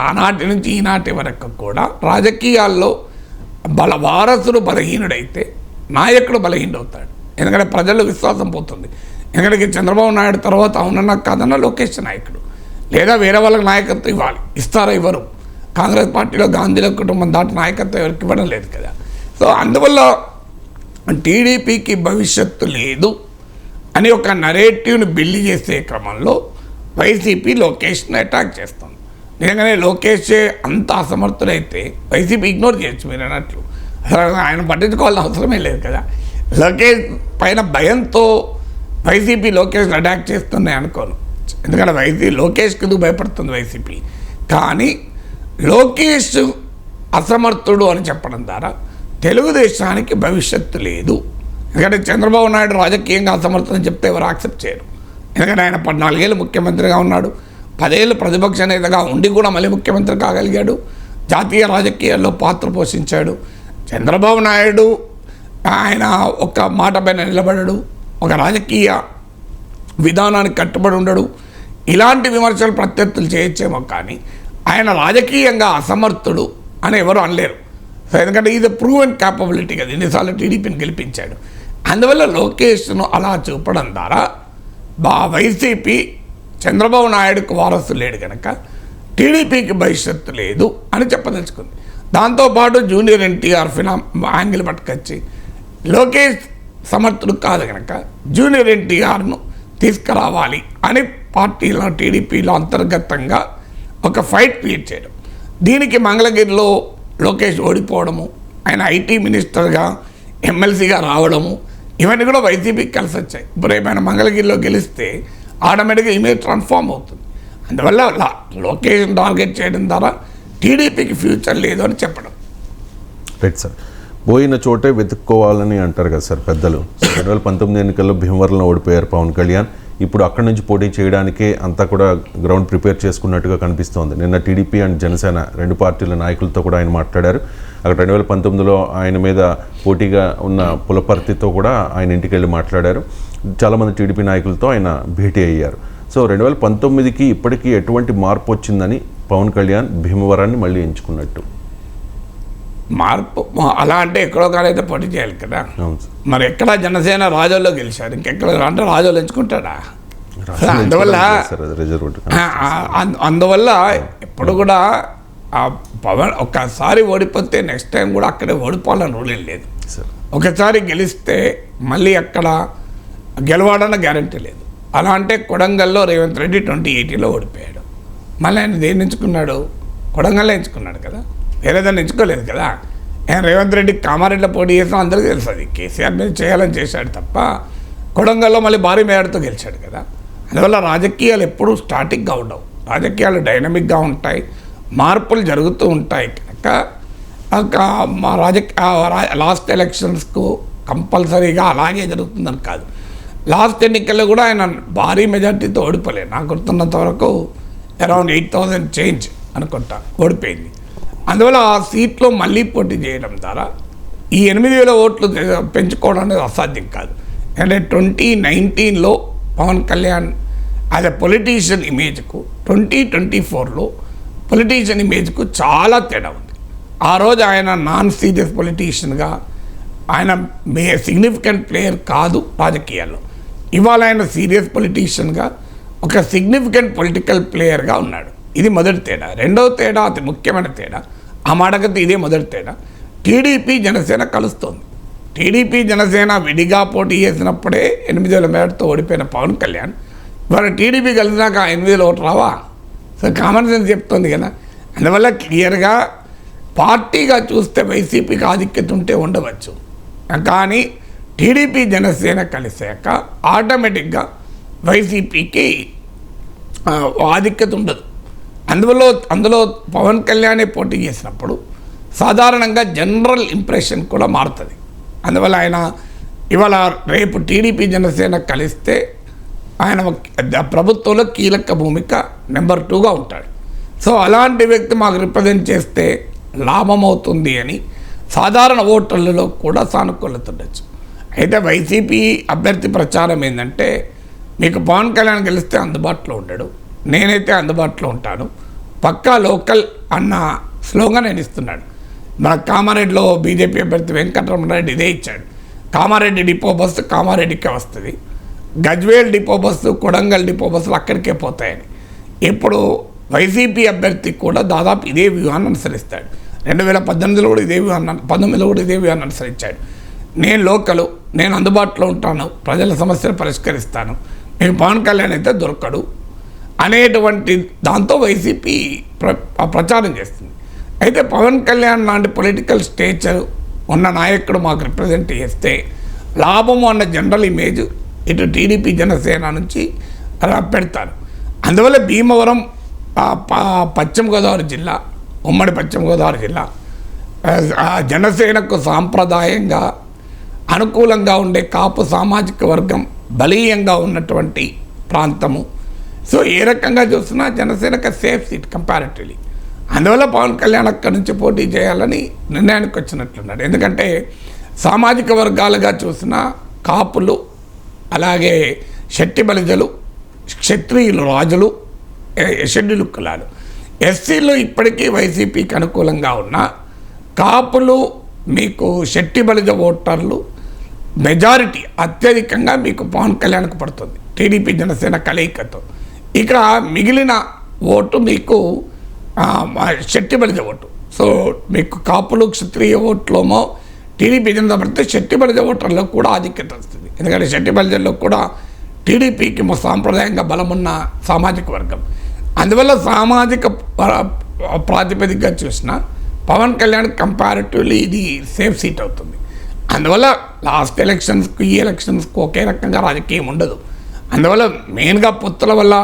ఆనాటి నుంచి ఈనాటి వరకు కూడా రాజకీయాల్లో వారసుడు బలహీనుడైతే నాయకుడు బలహీనుడవుతాడు. ఎందుకంటే ప్రజల్లో విశ్వాసం పోతుంది. ఎందుకంటే చంద్రబాబు నాయుడు తర్వాత అవునన్నా కాదన్నా లోకేష్ నాయకుడు, లేదా వేరే వాళ్ళకి నాయకత్వం ఇవ్వాలి, ఇస్తారా ఇవ్వరు. కాంగ్రెస్ పార్టీలో గాంధీల కుటుంబం దాటి నాయకత్వం ఎవరికి ఇవ్వడం లేదు కదా. సో అందువల్ల టీడీపీకి భవిష్యత్తు లేదు అని ఒక నరేటివ్ని బిల్డ్ చేసే క్రమంలో వైసీపీ లోకేష్ని అటాక్ చేస్తుంది. నిజంగానే లోకేష్ అంత అసమర్థుడైతే వైసీపీ ఇగ్నోర్ చేయొచ్చు మీరు అన్నట్లు, అసలు ఆయన పట్టించుకోవాల్సిన అవసరమే లేదు కదా. లోకేష్ పైన భయంతో వైసీపీ లోకేష్ని అటాక్ చేస్తున్నాయి అనుకోను. ఎందుకంటే లోకేష్కి ఎందుకు భయపడుతుంది వైసీపీ, కానీ లోకేష్ అసమర్థుడు అని చెప్పడం ద్వారా తెలుగుదేశానికి భవిష్యత్తు లేదు. ఎందుకంటే చంద్రబాబు నాయుడు రాజకీయంగా అసమర్థులని చెప్తే ఎవరు యాక్సెప్ట్ చేయరు. ఎందుకంటే ఆయన 14 ఏళ్ళు ముఖ్యమంత్రిగా ఉన్నాడు, 10 ఏళ్ళు ప్రతిపక్ష నేతగా ఉండి కూడా మళ్ళీ ముఖ్యమంత్రి కాగలిగాడు, జాతీయ రాజకీయాల్లో పాత్ర పోషించాడు. చంద్రబాబు నాయుడు ఆయన ఒక మాట పైన నిలబడడు, ఒక రాజకీయ విధానానికి కట్టుబడి ఉండడు. ఇలాంటి విమర్శలు ప్రత్యర్థులు చేయొచ్చేమో కానీ ఆయన రాజకీయంగా అసమర్థుడు అని ఎవరు అనలేరు. సో ఎందుకంటే ఇది ప్రూవెన్ క్యాపబిలిటీ కదా, ఎన్నిసార్లు టీడీపీని గెలిపించాడు. అందువల్ల లోకేష్ను అలా చూపడం ద్వారా వైసీపీ చంద్రబాబు నాయుడుకు వారసు లేడు కనుక టీడీపీకి భవిష్యత్తు లేదు అని చెప్పదలుచుకుంది. దాంతోపాటు జూనియర్ ఎన్టీఆర్ యాంగిల్ పట్టుకొచ్చి లోకేష్ సమర్థుడు కాదు కనుక జూనియర్ ఎన్టీఆర్ను తీసుకురావాలి అని పార్టీలో టీడీపీలో అంతర్గతంగా ఒక ఫైట్ క్రియేట్ చేయడం. దీనికి మంగళగిరిలో లోకేష్ ఓడిపోవడము, ఆయన ఐటీ మినిస్టర్గా ఎమ్మెల్సీగా రావడము, ఇవన్నీ కూడా వైసీపీకి కలిసి వచ్చాయి. ఇప్పుడు ఏమైనా మంగళగిరిలో గెలిస్తే ఆటోమేటిక్గా ఇమేజ్ ట్రాన్స్ఫార్మ్ అవుతుంది. అందువల్ల లోకేష్ టార్గెట్ చేయడం ద్వారా టీడీపీకి ఫ్యూచర్ లేదు అని చెప్పడం. Right sir. పోయిన చోటే వెతుక్కోవాలని అంటారు కదా సార్ పెద్దలు. 2019 ఎన్నికల్లో భీమవరంలో ఓడిపోయారు పవన్ కళ్యాణ్. ఇప్పుడు అక్కడి నుంచి పోటీ చేయడానికే అంతా కూడా గ్రౌండ్ ప్రిపేర్ చేసుకున్నట్టుగా కనిపిస్తోంది. నిన్న టీడీపీ అండ్ జనసేన 2 పార్టీల నాయకులతో కూడా ఆయన మాట్లాడారు. అక్కడ 2019లో ఆయన మీద పోటీగా ఉన్న పులపర్తితో కూడా ఆయన ఇంటికి వెళ్ళి మాట్లాడారు. చాలామంది టీడీపీ నాయకులతో ఆయన భేటీ అయ్యారు. సో 2019కి ఇప్పటికీ ఎటువంటి మార్పు వచ్చిందని పవన్ కళ్యాణ్ భీమవరాన్ని మళ్ళీ ఎంచుకున్నట్టు? మార్పు అలా అంటే ఎక్కడో కాడైతే పోటీ చేయాలి కదా. అవును సార్. మరి ఎక్కడ జనసేన రాజోల్లో గెలిచారు, ఇంకెక్కడ అంటే రాజోలు ఎంచుకుంటాడా? అందువల్ల ఎప్పుడు కూడా ఆ పవన్ ఒక్కసారి ఓడిపోతే నెక్స్ట్ టైం కూడా అక్కడే ఓడిపోవాలని రూల్ ఏం లేదు. ఒకసారి గెలిస్తే మళ్ళీ అక్కడ గెలవాడన్న గ్యారంటీ లేదు. అలా అంటే కొడంగల్లో రేవంత్ రెడ్డి 2018లో ఓడిపోయాడు. మళ్ళీ ఆయన దేన్ని ఎంచుకున్నాడు? కొడంగల్లో ఎంచుకున్నాడు కదా, వేరేదాన్ని ఎంచుకోలేదు కదా. ఆయన రేవంత్ రెడ్డి కామారెడ్డిలో పోటీ చేసాం అందరికీ తెలుసు. అది కేసీఆర్ మీద చేయాలని చేశాడు తప్ప కొడంగల్లో మళ్ళీ భారీ మేడతో గెలిచాడు కదా. అందువల్ల రాజకీయాలు ఎప్పుడూ స్టాటిక్గా ఉండవు, రాజకీయాలు డైనమిక్గా ఉంటాయి, మార్పులు జరుగుతూ ఉంటాయి. కనుక మా లాస్ట్ ఎలక్షన్స్కు కంపల్సరీగా అలాగే జరుగుతుందని కాదు. లాస్ట్ ఎన్నికల్లో కూడా ఆయన భారీ మెజార్టీతో ఓడిపోలేదు. నాకు గుర్తున్నంత వరకు అరౌండ్ 8,000 చేంజ్ అనుకుంటా ఓడిపోయింది. అందువల్ల ఆ సీట్లో మళ్ళీ పోటీ చేయడం ద్వారా ఈ 8,000 ఓట్లు పెంచుకోవడం అనేది అసాధ్యం కాదు. అంటే 2019లో Pawan Kalyan as a politician ఇమేజ్కు 2024లో పొలిటీషియన్ ఇమేజ్కు చాలా తేడా ఉంది. ఆ రోజు ఆయన నాన్ సీరియస్ పొలిటీషియన్గా, ఆయన సిగ్నిఫికెంట్ ప్లేయర్ కాదు రాజకీయాల్లో. ఇవాళ ఆయన సీరియస్ పొలిటీషియన్గా ఒక సిగ్నిఫికెంట్ పొలిటికల్ ప్లేయర్గా ఉన్నాడు. ఇది మొదటి తేడా. రెండవ తేడా, అతి ముఖ్యమైన తేడా, ఆ మాటకైతే ఇదే మొదటి తేడా, టీడీపీ జనసేన కలుస్తోంది. టీడీపీ జనసేన విడిగా పోటీ చేసినప్పుడే 8,000 మేరతో ఓడిపోయిన పవన్ కళ్యాణ్ ఇవాళ టీడీపీ కలిసినాక 8,000 ఓట్లు రావా? సో కామన్ సెన్స్ చెప్తుంది కదా. అందువల్ల క్లియర్గా పార్టీగా చూస్తే వైసీపీకి ఆధిక్యత ఉంటే ఉండవచ్చు, కానీ టీడీపీ జనసేన కలిసాక ఆటోమేటిక్గా వైసీపీకి ఆధిక్యత ఉండదు. అందులో పవన్ కళ్యాణ్ పోటీ చేసినప్పుడు సాధారణంగా జనరల్ ఇంప్రెషన్ కూడా మారుతుంది. అందువల్ల ఆయన ఇవాళ రేపు టీడీపీ జనసేన కలిస్తే ఆయన ప్రభుత్వంలో కీలక భూమిక నెంబర్ 2గా ఉంటాడు. సో అలాంటి వ్యక్తి మాకు రిప్రజెంట్ చేస్తే లాభం అవుతుంది అని సాధారణ ఓటర్లలో కూడా సానుకూలత ఉండొచ్చు. అయితే వైసీపీ అభ్యర్థి ప్రచారం ఏంటంటే, మీకు పవన్ కళ్యాణ్ గెలిస్తే అందుబాటులో ఉండడు, నేనైతే అందుబాటులో ఉంటాను, పక్కా లోకల్ అన్న స్లోగన్ ఆయన ఇస్తున్నాడు. మన కామారెడ్డిలో బీజేపీ అభ్యర్థి వెంకటరమణారెడ్డి ఇదే ఇచ్చాడు. కామారెడ్డి డిపో బస్సు కామారెడ్డికే వస్తుంది, Gajwel depot bus, Kodangal depot బస్సులు అక్కడికే పోతాయని. ఇప్పుడు వైసీపీ అభ్యర్థి కూడా దాదాపు ఇదే వ్యూహాన్ని అనుసరిస్తాడు. 2018లో కూడా ఇదే వ్యూహాన్ని, 19లో కూడా ఇదే వ్యూహాన్ని అనుసరించాడు. నేను లోకలు, నేను అందుబాటులో ఉంటాను, ప్రజల సమస్యలు పరిష్కరిస్తాను, మీకు పవన్ కళ్యాణ్ అయితే దొరకడు అనేటువంటి దాంతో వైసీపీ ప్రచారం చేస్తుంది. అయితే పవన్ కళ్యాణ్ లాంటి పొలిటికల్ స్టేచర్ ఉన్న నాయకుడు మాకు రిప్రజెంట్ చేస్తే లాభము అన్న జనరల్ ఇమేజ్ ఇటు టీడీపీ జనసేన నుంచి పెడతారు. అందువల్ల భీమవరం పశ్చిమ గోదావరి జిల్లా, ఉమ్మడి పశ్చిమ గోదావరి జిల్లా జనసేనకు సాంప్రదాయంగా అనుకూలంగా ఉండే కాపు సామాజిక వర్గం బలీయంగా ఉన్నటువంటి ప్రాంతము. సో ఏ రకంగా చూసినా జనసేనకు సేఫ్ సీట్ కంపారిటివ్లీ. అందువల్ల పవన్ కళ్యాణ్ అక్కడి నుంచి పోటీ చేయాలని నిర్ణయానికి వచ్చినట్లున్నాడు. ఎందుకంటే సామాజిక వర్గాలుగా చూసిన కాపులు, అలాగే శెట్టి బలిజలు, క్షత్రియులు, రాజులు, షెడ్యూల్ కులాలు, ఎస్సీలో ఇప్పటికీ వైసీపీకి అనుకూలంగా ఉన్న కాపులు మీకు శెట్టి బలిజ ఓటర్లు మెజారిటీ అత్యధికంగా మీకు పవన్ కళ్యాణ్కు పడుతుంది టీడీపీ జనసేన కలయికతో. ఇక మిగిలిన ఓటు మీకు శెట్టి బలిజ ఓటు. సో మీకు కాపులు క్షత్రియ ఓట్లోమో టీడీపీ జనత పడితే శెట్టి బలిజ ఓటర్లో కూడా ఆధిక్యత వస్తుంది. ఎందుకంటే శెట్టి బలిజల్లో కూడా టీడీపీకి సాంప్రదాయంగా బలమున్న సామాజిక వర్గం. అందువల్ల సామాజిక ప్రాతిపదికగా చూసిన పవన్ కళ్యాణ్ కంపారిటివ్లీ ఇది సేఫ్ సీట్ అవుతుంది. అందువల్ల లాస్ట్ ఎలక్షన్స్కి ఈ ఎలక్షన్స్కి ఒకే రకంగా రాజకీయం ఉండదు. అందువల్ల మెయిన్గా పొత్తుల వల్ల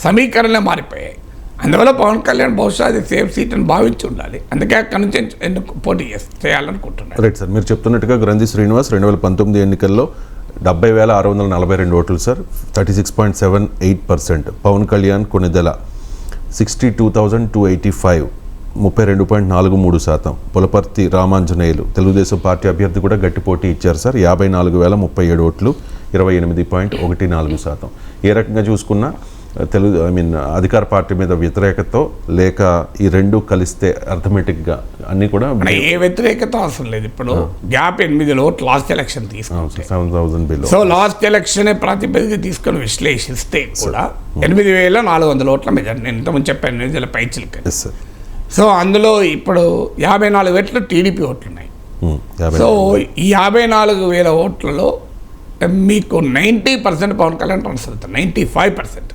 సమీకరణలే మారిపోయాయి. అందువల్ల పవన్ కళ్యాణ్ బహుశా అది సేఫ్ సీట్ అని భావించి ఉండాలి. అందుకే అక్కడి నుంచి ఎందుకు పోటీ చేయాలనుకుంటున్నారు. రైట్ సార్, మీరు చెప్తున్నట్టుగా గ్రంథి శ్రీనివాస్ 2019 ఎన్నికల్లో 70,642 ఓట్లు సార్, 36.78%. పవన్ కళ్యాణ్ కొణిదెల 62,285, 32.43%. పులపర్తి రామాంజనేయులు తెలుగుదేశం పార్టీ అభ్యర్థి కూడా గట్టి పోటీ ఇచ్చారు సార్, 54,037 ఓట్లు, 28.14%. ఏ రకంగా చూసుకున్నా అధికార పార్టీ మీద వ్యతిరేకతో లేక ఈ రెండు కలిస్తే అర్థమెటిక్గా అన్ని కూడా ఏ వ్యతిరేకత అవసరం లేదు. ఇప్పుడు గ్యాప్ 8 ఓట్లు లాస్ట్ ఎలక్షన్ తీసుకుంటే 7,000 బిలో. సో లాస్ట్ ఎలక్షన్ ప్రాతిపదిక తీసుకొని విశ్లేషిస్తే కూడా 8,400 ఓట్ల మెజారిటీ. నేను ఇంతకుముందు చెప్పాను 8,000 పైచిలకి. సో అందులో ఇప్పుడు 54 ఓట్లు టీడీపీ ఓట్లు ఉన్నాయి. సో ఈ 54,000 ఓట్లలో మీకు 90% పవన్ కళ్యాణ్ ట్రాన్స్ఫర్ అవుతారు, 95%.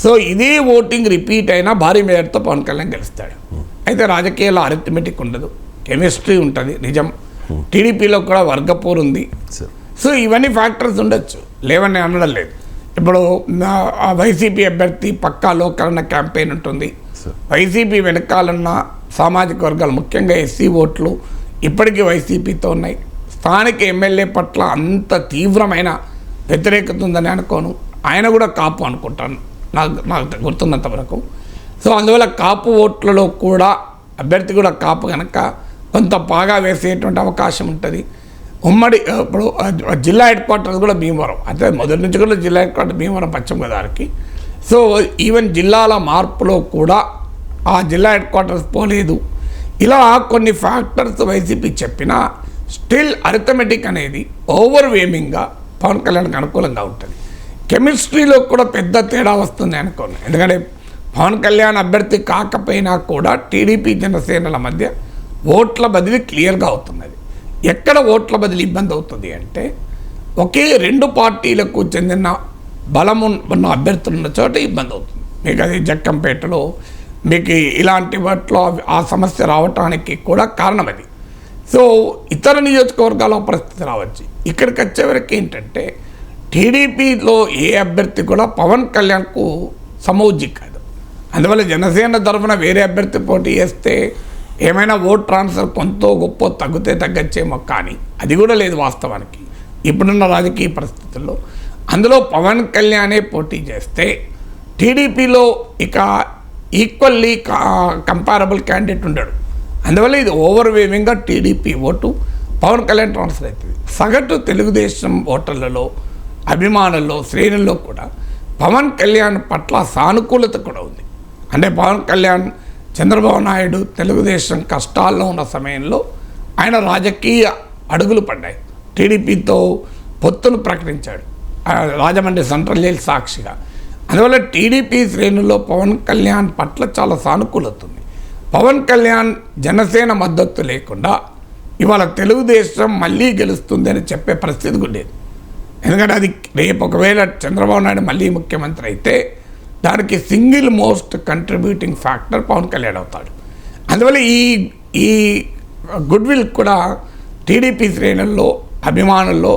సో ఇదే ఓటింగ్ రిపీట్ అయినా భారీ మెజార్టీతో పవన్ కళ్యాణ్ గెలుస్తాడు. అయితే రాజకీయాల్లో అరిథమెటిక్ ఉండదు, కెమిస్ట్రీ ఉంటుంది నిజం. టీడీపీలో కూడా వర్గపోరు ఉంది. సో ఇవన్నీ ఫ్యాక్టర్స్ ఉండొచ్చు, లేవని అనడం లేదు. ఇప్పుడు వైసీపీ అభ్యర్థి పక్కా లోకరణ క్యాంపెయిన్ ఉంటుంది. వైసీపీ వెనకాలన్న సామాజిక వర్గాలు ముఖ్యంగా ఎస్సీ ఓట్లు ఇప్పటికీ వైసీపీతో ఉన్నాయి. స్థానిక ఎమ్మెల్యే పట్ల అంత తీవ్రమైన వ్యతిరేకత ఉందని అనుకోను. ఆయన కూడా కాపు అనుకుంటాను, నాకు గుర్తున్నంత వరకు. సో అందువల్ల కాపు ఓట్లలో కూడా అభ్యర్థి కూడా కాపు కనుక కొంత బాగా వేసేటువంటి అవకాశం ఉంటుంది. ఉమ్మడి ఇప్పుడు జిల్లా హెడ్ క్వార్టర్స్ కూడా భీమవరం, అంటే మొదటి నుంచి కూడా జిల్లా హెడ్ క్వార్టర్ భీమవరం పశ్చిమ గోదావరికి. సో ఈవెన్ జిల్లాల మార్పులో కూడా ఆ జిల్లా హెడ్ క్వార్టర్స్ పోలేదు. ఇలా కొన్ని ఫ్యాక్టర్స్ వైసీపీ చెప్పినా స్టిల్ అరిథమెటిక్ అనేది ఓవర్వేమింగ్గా పవన్ కళ్యాణ్కి అనుకూలంగా ఉంటుంది. కెమిస్ట్రీలో కూడా పెద్ద తేడా వస్తుంది అనుకోండి. ఎందుకంటే పవన్ కళ్యాణ్ అభ్యర్థి కాకపోయినా కూడా టీడీపీ జనసేనల మధ్య ఓట్ల బదిలీ క్లియర్గా అవుతున్నది. ఎక్కడ ఓట్ల బదిలీ ఇబ్బంది అవుతుంది అంటే ఒకే రెండు పార్టీలకు చెందిన బలము ఉన్న అభ్యర్థులు ఉన్న చోట ఇబ్బంది అవుతుంది. మీకు అది జక్కంపేటలో మీకు ఇలాంటి వాటిలో ఆ సమస్య రావటానికి కూడా కారణం అది. సో ఇతర నియోజకవర్గాల పరిస్థితి రావచ్చు. ఇక్కడికి వచ్చేవరకు ఏంటంటే టీడీపీలో ఏ అభ్యర్థి కూడా పవన్ కళ్యాణ్కు సమౌజ్జి కాదు. అందువల్ల జనసేన తరఫున వేరే అభ్యర్థి పోటీ చేస్తే ఏమైనా ఓట్ ట్రాన్స్ఫర్ కొంత గొప్ప తగ్గితే తగ్గచ్చేమో, కానీ అది కూడా లేదు వాస్తవానికి ఇప్పుడున్న రాజకీయ పరిస్థితుల్లో. అందులో పవన్ కళ్యాణే పోటీ చేస్తే టీడీపీలో ఇక ఈక్వల్లీ కంపారబుల్ క్యాండిడేట్ ఉండడు. అందువల్ల ఇది ఓవర్వేమింగ్గా TDP vote Pawan Kalyan transfer అవుతుంది. సగటు తెలుగుదేశం ఓటర్లలో అభిమానుల్లో శ్రేణుల్లో కూడా పవన్ కళ్యాణ్ పట్ల సానుకూలత కూడా ఉంది. అంటే పవన్ కళ్యాణ్ చంద్రబాబు నాయుడు తెలుగుదేశం కష్టాల్లో ఉన్న సమయంలో ఆయన రాజకీయ అడుగులు పడ్డాయి. టీడీపీతో పొత్తును ప్రకటించాడు రాజమండ్రి సెంట్రల్ జైలు సాక్షిగా. అందువల్ల టీడీపీ శ్రేణుల్లో పవన్ కళ్యాణ్ పట్ల చాలా సానుకూలత ఉంది. పవన్ కళ్యాణ్ జనసేన మద్దతు లేకుండా ఇవాళ తెలుగుదేశం మళ్ళీ గెలుస్తుంది అని చెప్పే పరిస్థితి కూడా లేదు. ఎందుకంటే అది రేపు ఒకవేళ చంద్రబాబు నాయుడు మళ్ళీ ముఖ్యమంత్రి అయితే దానికి single most contributing factor Pawan Kalyan అవుతాడు. అందువల్ల ఈ గుడ్ విల్ కూడా టీడీపీ శ్రేణుల్లో అభిమానుల్లో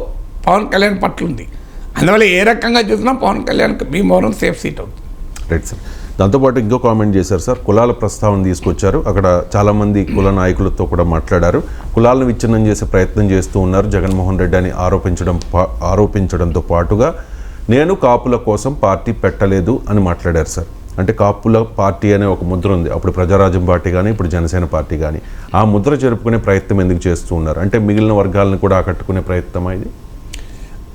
పవన్ కళ్యాణ్ పట్ల ఉంది. అందువల్ల ఏ రకంగా చూసినా పవన్ కళ్యాణ్కి భీమవరం సేఫ్ సీట్ అవుతుంది. Right sir. దాంతోపాటు ఇంకో కామెంట్ చేశారు సార్, కులాల ప్రస్తావన తీసుకొచ్చారు. అక్కడ చాలామంది కుల నాయకులతో కూడా మాట్లాడారు. కులాలను విచ్ఛిన్నం చేసే ప్రయత్నం చేస్తూ ఉన్నారు జగన్మోహన్ రెడ్డి అని ఆరోపించడంతో పాటుగా నేను కాపుల కోసం పార్టీ పెట్టలేదు అని మాట్లాడారు సార్. అంటే కాపుల పార్టీ అనే ఒక ముద్ర ఉంది, అప్పుడు ప్రజారాజ్యం పార్టీ కానీ ఇప్పుడు జనసేన పార్టీ కానీ. ఆ ముద్ర జరుపుకునే ప్రయత్నం ఎందుకు చేస్తూ ఉన్నారు? అంటే మిగిలిన వర్గాలను కూడా ఆకట్టుకునే ప్రయత్నమా ఇది?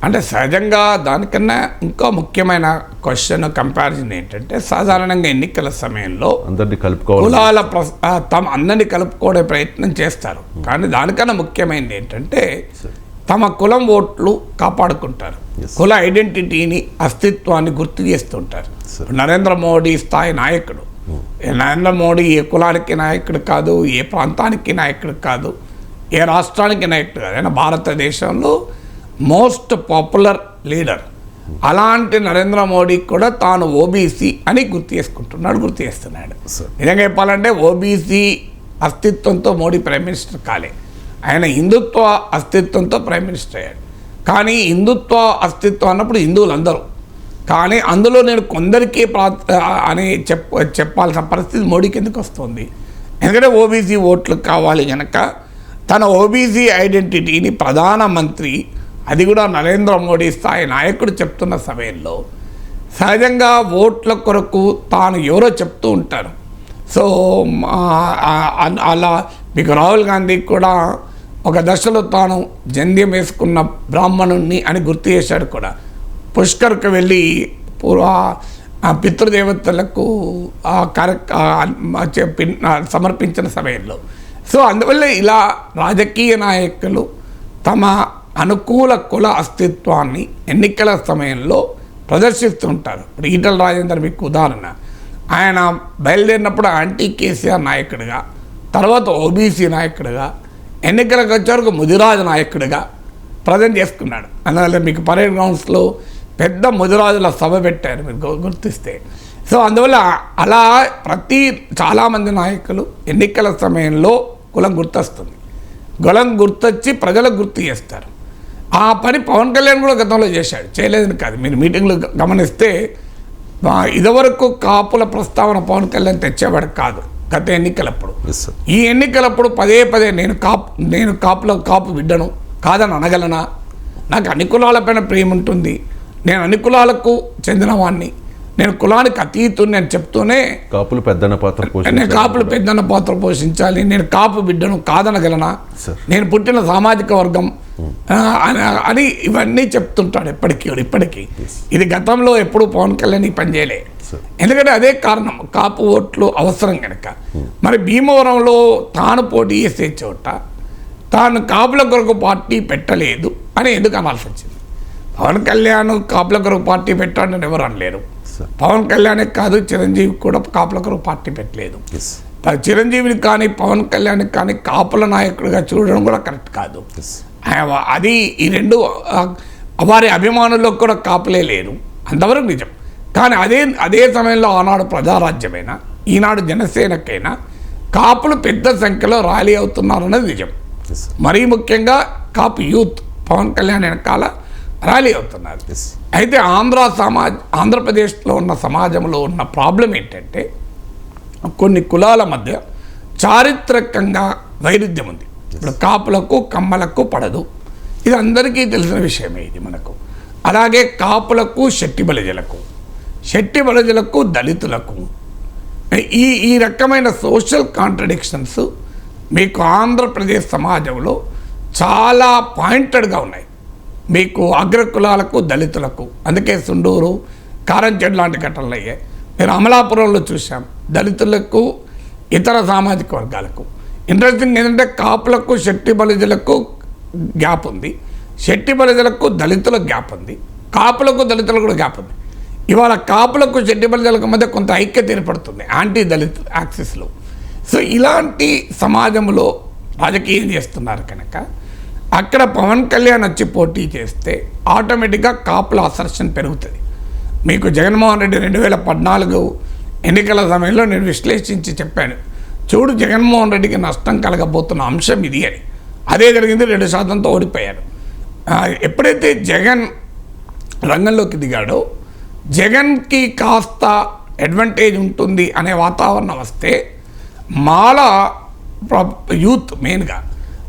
అంటే సహజంగా దానికన్నా ఇంకా ముఖ్యమైన క్వశ్చన్ కంపారిజన్ ఏంటంటే సాధారణంగా ఎన్నికల సమయంలో అందరినీ కలుపుకోవాలి, కులాల తమ అందరినీ కలుపుకోవడే ప్రయత్నం చేస్తారు. కానీ దానికన్నా ముఖ్యమైనది ఏంటంటే తమ కులం ఓట్లు కాపాడుకుంటారు, కుల ఐడెంటిటీని అస్తిత్వాన్ని గుర్తు చేస్తుంటారు. నరేంద్ర మోడీ స్థాయి నాయకుడు, నరేంద్ర మోడీ ఏ కులానికి నాయకుడు కాదు, ఏ ప్రాంతానికి నాయకుడు కాదు, ఏ రాష్ట్రానికి నాయకుడు కాదు, ఆయన భారతదేశంలో మోస్ట్ పాపులర్ లీడర్. అలాంటి నరేంద్ర మోడీ కూడా తాను ఓబీసీ అని గుర్తు చేస్తున్నాడు. నిజంగా చెప్పాలంటే ఓబీసీ అస్తిత్వంతో మోడీ ప్రైమ్ మినిస్టర్ కాలే, ఆయన హిందుత్వ అస్తిత్వంతో ప్రైమ్ మినిస్టర్ అయ్యాడు. కానీ హిందుత్వ అస్తిత్వం అన్నప్పుడు హిందువులు అందరూ, కానీ అందులో నేను కొందరికి అని చెప్పాల్సిన పరిస్థితి మోడీకి ఎందుకు వస్తుంది? ఎందుకంటే ఓబీసీ ఓట్లు కావాలి కనుక తన ఓబీసీ ఐడెంటిటీని ప్రధానమంత్రి, అది కూడా నరేంద్ర మోడీ స్థాయి నాయకుడు చెప్తున్న సమయంలో సహజంగా ఓట్ల కొరకు తాను ఎవరో చెప్తూ ఉంటారు. సో అలా మీకు రాహుల్ గాంధీ కూడా ఒక దశలో తాను జంధ్యం వేసుకున్న బ్రాహ్మణుణ్ణి అని గుర్తు చేశాడు కూడా. పుష్కర్కు వెళ్ళి పితృదేవతలకు సమర్పించిన సమయంలో. సో అందువల్ల ఇలా రాజకీయ నాయకులు తమ అనుకూల కుల అస్తిత్వాన్ని ఎన్నికల సమయంలో ప్రదర్శిస్తుంటారు. ఇప్పుడు ఈటల రాజేందర్ మీకు ఉదాహరణ, ఆయన బయలుదేరినప్పుడు యాంటీ కేసీఆర్ నాయకుడిగా, తర్వాత ఓబీసీ నాయకుడిగా, ఎన్నికలకు వచ్చేవరకు ముదిరాజు నాయకుడిగా ప్రజెంట్ చేసుకున్నాడు. అందువల్ల మీకు పరేడ్ గ్రౌండ్స్లో పెద్ద ముదిరాజుల సభ పెట్టారు మీరు గుర్తిస్తే. సో అందువల్ల అలా చాలామంది నాయకులు ఎన్నికల సమయంలో కులం గుర్తొస్తుంది, కులం గుర్తొచ్చి ప్రజలకు గుర్తు చేస్తారు. ఆ పని పవన్ కళ్యాణ్ కూడా గతంలో చేశాడు, చేయలేదని కాదు. మీరు మీటింగ్లు గమనిస్తే ఇదివరకు కాపుల ప్రస్తావన పవన్ కళ్యాణ్ తెచ్చేవాడు కాదు గత ఎన్నికలప్పుడు. ఈ ఎన్నికలప్పుడు పదే నేను కాపు బిడ్డను కాదని అనగలనా? నాకు అన్ని కులాలపైన ప్రేమ ఉంటుంది, నేను అన్ని కులాలకు చెందినవాడిని, నేను కులానికి అతీతుని అని చెప్తూనే కాపులు పెద్దన్న పాత్ర పోషించాలి, నేను కాపు బిడ్డను కాదనగలనా, నేను పుట్టిన సామాజిక వర్గం అని ఇవన్నీ చెప్తుంటాడు ఇప్పటికీ. ఇది గతంలో ఎప్పుడు పవన్ కళ్యాణ్ ఈ పని చేయలే. ఎందుకంటే అదే కారణం, కాపు ఓట్లు అవసరం కనుక. మరి భీమవరంలో తాను పోటీ చేసే చోట తాను కాపుల కొరకు పార్టీ పెట్టలేదు అని ఎందుకు అనాల్సి వచ్చింది? పవన్ కళ్యాణ్ కాపుల కొరకు పార్టీ పెట్టాడని ఎవరు అనలేరు. పవన్ కళ్యాణ్ కాదు, చిరంజీవి కూడా కాపుల కొరకు పార్టీ పెట్టలేదు. చిరంజీవిని కానీ పవన్ కళ్యాణ్ కానీ కాపుల నాయకుడిగా చూడడం కూడా కరెక్ట్ కాదు. అది ఈ రెండు వారి అభిమానుల్లో కూడా కాపులే లేరు, అంతవరకు నిజం. కానీ అదే సమయంలో ఆనాడు ప్రజారాజ్యమైనా ఈనాడు జనసేనకైనా కాపులు పెద్ద సంఖ్యలో ర్యాలీ అవుతున్నారన్నది నిజం. మరీ ముఖ్యంగా కాపు యూత్ పవన్ కళ్యాణ్ వెనకాల ర్యాలీ అవుతున్నారు. అయితే ఆంధ్రప్రదేశ్లో ఉన్న సమాజంలో ఉన్న ప్రాబ్లం ఏంటంటే కొన్ని కులాల మధ్య చారిత్రకంగా వైరుధ్యం ఉంది. ఇప్పుడు కాపులకు కమ్మలకు పడదు, ఇది అందరికీ తెలిసిన విషయమే ఇది మనకు. అలాగే కాపులకు శెట్టి బలిజలకు దళితులకు ఈ రకమైన సోషల్ కాంట్రడిక్షన్స్ మీకు ఆంధ్రప్రదేశ్ సమాజంలో చాలా పాయింటెడ్గా ఉన్నాయి. మీకు అగ్రకులాలకు దళితులకు, అందుకే సుండూరు కారంచేడు లాంటి ఘటనలు అయ్యాయి. మీరు అమలాపురంలో చూసాం, దళితులకు ఇతర సామాజిక వర్గాలకు. ఇంట్రెస్టింగ్ ఏంటంటే కాపులకు శెట్టి బలిజలకు గ్యాప్ ఉంది, శెట్టి బలిజలకు దళితులకు గ్యాప్ ఉంది, కాపులకు దళితులకు కూడా గ్యాప్ ఉంది. ఇవాళ కాపులకు శెట్టి బలిజలకు మధ్య కొంత ఐక్యత ఏర్పడుతుంది యాంటీ దళిత్ యాక్సిస్లో. సో ఇలాంటి సమాజంలో రాజకీయం చేస్తున్నారు కనుక అక్కడ పవన్ కళ్యాణ్ వచ్చి పోటీ చేస్తే ఆటోమేటిక్గా కాపుల అసర్షన్ పెరుగుతుంది. మీకు జగన్మోహన్ రెడ్డి 2014 ఎన్నికల సమయంలో నేను విశ్లేషించి చెప్పాను, చూడు జగన్మోహన్ రెడ్డికి నష్టం కలగబోతున్న అంశం ఇది అని. అదే జరిగింది, 2% ఓడిపోయారు. ఎప్పుడైతే జగన్ రంగంలోకి దిగాడో జగన్కి కాస్త అడ్వాంటేజ్ ఉంటుంది అనే వాతావరణం వస్తే మాల యూత్ మెయిన్గా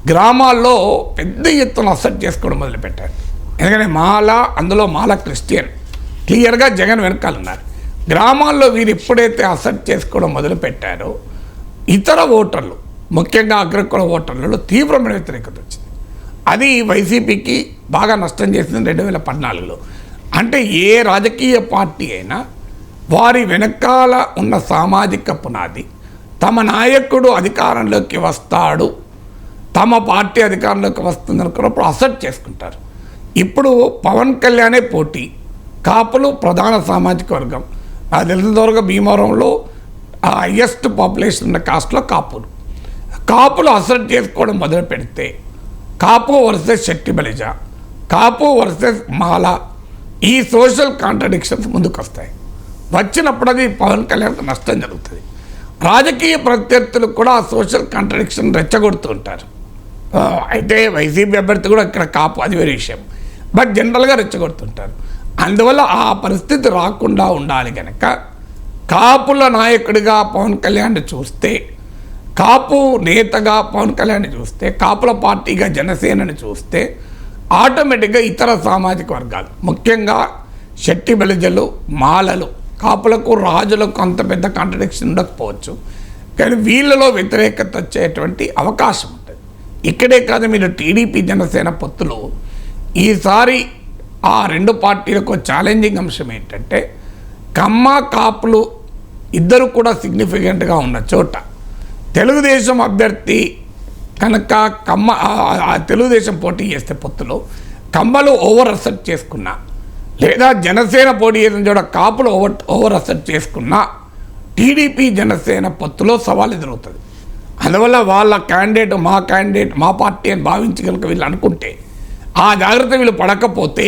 గ్రామాల్లో పెద్ద ఎత్తున అసెప్ట్ చేసుకోవడం మొదలుపెట్టారు. ఎందుకంటే అందులో మాల క్రిస్టియన్ క్లియర్గా జగన్ వెనకాలన్నారు. గ్రామాల్లో వీరు ఎప్పుడైతే అసెప్ట్ చేసుకోవడం మొదలుపెట్టారో ఇతర ఓటర్లు, ముఖ్యంగా అగ్రకుల ఓటర్లలో తీవ్రమైన వ్యతిరేకత వచ్చింది. అది వైసీపీకి బాగా నష్టం చేసింది 2014లో. అంటే ఏ రాజకీయ పార్టీ అయినా వారి వెనకాల ఉన్న సామాజిక పునాది, తమ నాయకుడు అధికారంలోకి వస్తాడు, తమ పార్టీ అధికారంలోకి వస్తుందనుకున్నప్పుడు అసెప్ట్ చేసుకుంటారు. ఇప్పుడు పవన్ కళ్యాణే పోటీ, కాపులు ప్రధాన సామాజిక వర్గం. నాకు తెలిసినంతవరకు భీమవరంలో హయ్యెస్ట్ పాపులేషన్ ఉన్న కాస్ట్లో కాపులు అసెప్ట్ చేసుకోవడం మొదలు పెడితే కాపు వర్సెస్ శెట్టి బలిజ, కాపు వర్సెస్ మాల, ఈ సోషల్ కాంట్రడిక్షన్స్ ముందుకు వస్తాయి. వచ్చినప్పుడు అది పవన్ కళ్యాణ్కి నష్టం జరుగుతుంది. రాజకీయ ప్రత్యర్థులకు కూడా ఆ సోషల్ కాంట్రడిక్షన్ రెచ్చగొడుతూ ఉంటారు. అయితే వైసీపీ అభ్యర్థి కూడా ఇక్కడ కాపు, అది వేరే విషయం, బట్ జనరల్గా రెచ్చగొడుతుంటారు. అందువల్ల ఆ పరిస్థితి రాకుండా ఉండాలి కనుక కాపుల నాయకుడిగా పవన్ కళ్యాణ్ చూస్తే, కాపు నేతగా పవన్ కళ్యాణ్ చూస్తే, కాపుల పార్టీగా జనసేనని చూస్తే ఆటోమేటిక్గా ఇతర సామాజిక వర్గాలు, ముఖ్యంగా శెట్టి బలిజలు, మాలలు, కాపులకు రాజులకు అంత పెద్ద కాంట్రడిక్షన్ ఉండకపోవచ్చు, కానీ వీళ్ళలో వ్యతిరేకత వచ్చేటువంటి అవకాశం ఉంటుంది. ఇక్కడే కాదు, మీరు టీడీపీ జనసేన పొత్తులు ఈసారి ఆ రెండు పార్టీలకు ఛాలెంజింగ్ అంశం ఏంటంటే, కమ్మ కాపులు ఇద్దరు కూడా సిగ్నిఫికెంట్గా ఉన్న చోట తెలుగుదేశం అభ్యర్థి కనుక తెలుగుదేశం పోటీ చేస్తే పొత్తులో కమ్మలు ఓవర్ అసెట్ చేసుకున్నా, లేదా జనసేన పోటీ చేసిన చోట కాపులు ఓవర్ అసెట్ చేసుకున్నా టీడీపీ జనసేన పొత్తులో సవాల్ ఎదురవుతుంది. అందువల్ల వాళ్ళ క్యాండిడేట్ మా పార్టీ అని భావించి కనుక వీళ్ళు అనుకుంటే, ఆ జాగ్రత్త వీళ్ళు పడకపోతే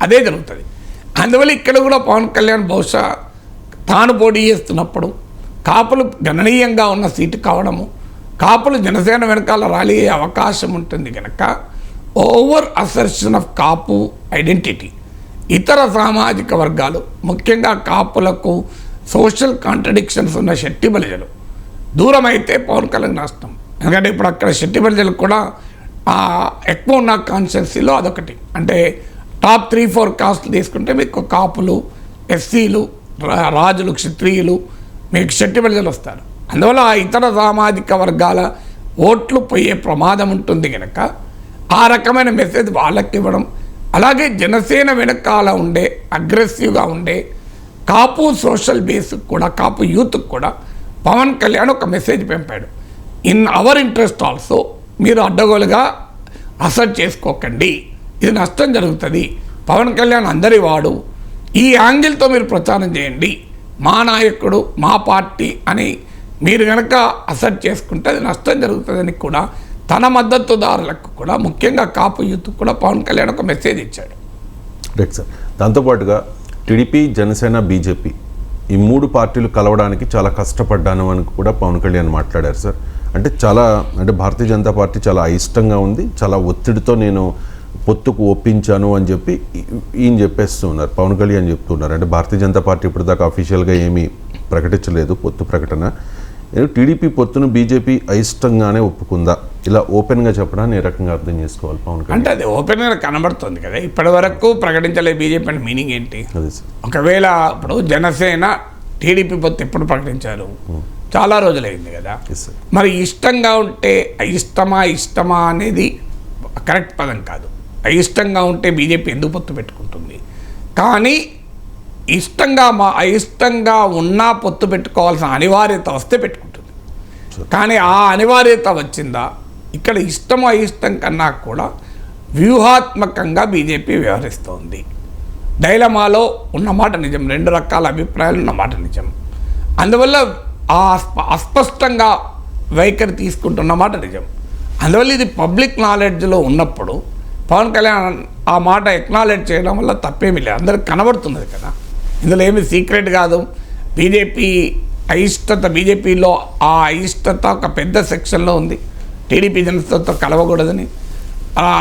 అదే జరుగుతుంది. అందువల్ల ఇక్కడ కూడా పవన్ కళ్యాణ్ బహుశా తాను పోటీ చేస్తున్నప్పుడు కాపులు గణనీయంగా ఉన్న సీటు కావడము, కాపులు జనసేన వెనకాల ర్యాలీ అయ్యే అవకాశం ఉంటుంది కనుక over assertion of Kapu identity, ఇతర సామాజిక వర్గాలు, ముఖ్యంగా కాపులకు సోషల్ కాంట్రడిక్షన్స్ ఉన్న శెట్టి బలిజలు దూరం అయితే పవన్ కళ్యాణ్ నష్టం. ఎందుకంటే ఇప్పుడు అక్కడ శెట్టి బలిజలు కూడా ఎక్కువ ఉన్న కాన్స్టిట్యున్సీలో అదొకటి. అంటే టాప్ 3-4 కాస్ట్లు తీసుకుంటే మీకు కాపులు, ఎస్సీలు, రాజులు, క్షత్రియులు, మీకు శెట్టి బలిజలు వస్తారు. అందువల్ల ఇతర సామాజిక వర్గాల ఓట్లు పోయే ప్రమాదం ఉంటుంది కనుక ఆ రకమైన మెసేజ్ వాళ్ళకి ఇవ్వడం, అలాగే జనసేన వెనకాల ఉండే అగ్రెసివ్గా ఉండే కాపు సోషల్ బేస్కి కూడా, కాపు యూత్కి కూడా పవన్ కళ్యాణ్ ఒక మెసేజ్ పంపాడు. ఇన్ అవర్ ఇంట్రెస్ట్ ఆల్సో మీరు అడ్డగోలుగా అసెట్ చేసుకోకండి, ఇది నష్టం జరుగుతుంది, పవన్ కళ్యాణ్ అందరి వాడు, ఈ యాంగిల్తో మీరు ప్రచారం చేయండి, మా నాయకుడు మా పార్టీ అని మీరు కనుక అసెట్ చేసుకుంటే అది నష్టం జరుగుతుందని కూడా తన మద్దతుదారులకు కూడా, ముఖ్యంగా కాపు యూత్ కూడా పవన్ కళ్యాణ్ ఒక మెసేజ్ ఇచ్చాడు. Right sir. దాంతోపాటుగా టీడీపీ, జనసేన, బీజేపీ ఈ 3 పార్టీలు కలవడానికి చాలా కష్టపడ్డాను అని కూడా పవన్ కళ్యాణ్ మాట్లాడారు సార్. అంటే భారతీయ జనతా పార్టీ చాలా అయిష్టంగా ఉంది, చాలా ఒత్తిడితో నేను పొత్తుకు ఒప్పించాను అని చెప్పి ఈయన చెప్పేస్తూ ఉన్నారు, పవన్ కళ్యాణ్ చెప్తున్నారు. అంటే భారతీయ జనతా పార్టీ ఇప్పటిదాకా అఫీషియల్గా ఏమీ ప్రకటించలేదు పొత్తు ప్రకటన. టీడీపీ పొత్తును బీజేపీ అయిష్టంగానే ఒప్పుకుందా, ఇలా ఓపెన్గా చెప్పడాన్ని ఏ రకంగా అర్థం చేసుకోవాలి పవన్ కళ్యాణ్? అంటే అది ఓపెన్గా కనబడుతుంది కదా, ఇప్పటి వరకు ప్రకటించలే బీజేపీ అంటే మీనింగ్ ఏంటి? అదే సార్. ఒకవేళ ఇప్పుడు జనసేన టీడీపీ పొత్తు ఎప్పుడు ప్రకటించారు? చాలా రోజులైంది కదా. మరి ఇష్టంగా ఉంటే ఇష్టమా అనేది కరెక్ట్ పదం కాదు. అయిష్టంగా ఉంటే బీజేపీ ఎందుకు పొత్తు పెట్టుకుంటుంది? కానీ అయిష్టంగా ఉన్నా పొత్తు పెట్టుకోవాల్సిన అనివార్యత వస్తే పెట్టుకుంటుంది. కానీ ఆ అనివార్యత వచ్చిందా? ఇక్కడ అయిష్టం కన్నా కూడా వ్యూహాత్మకంగా బీజేపీ వ్యవహరిస్తోంది. డైలమాలో ఉన్నమాట నిజం, 2 రకాల అభిప్రాయాలు ఉన్నమాట నిజం. అందువల్ల అస్పష్టంగా వైఖరి తీసుకుంటున్నమాట నిజం. అందువల్ల ఇది పబ్లిక్ నాలెడ్జ్లో ఉన్నప్పుడు పవన్ కళ్యాణ్ ఆ మాట ఎక్నాలెడ్జ్ చేయడం వల్ల తప్పేమీ లేదు, అందరికి కనబడుతున్నది కదా, ఇందులో ఏమి సీక్రెట్ కాదు. బీజేపీలో ఆ అయిష్టత ఒక పెద్ద సెక్షన్లో ఉంది, టీడీపీ జనసేనతో కలవకూడదని.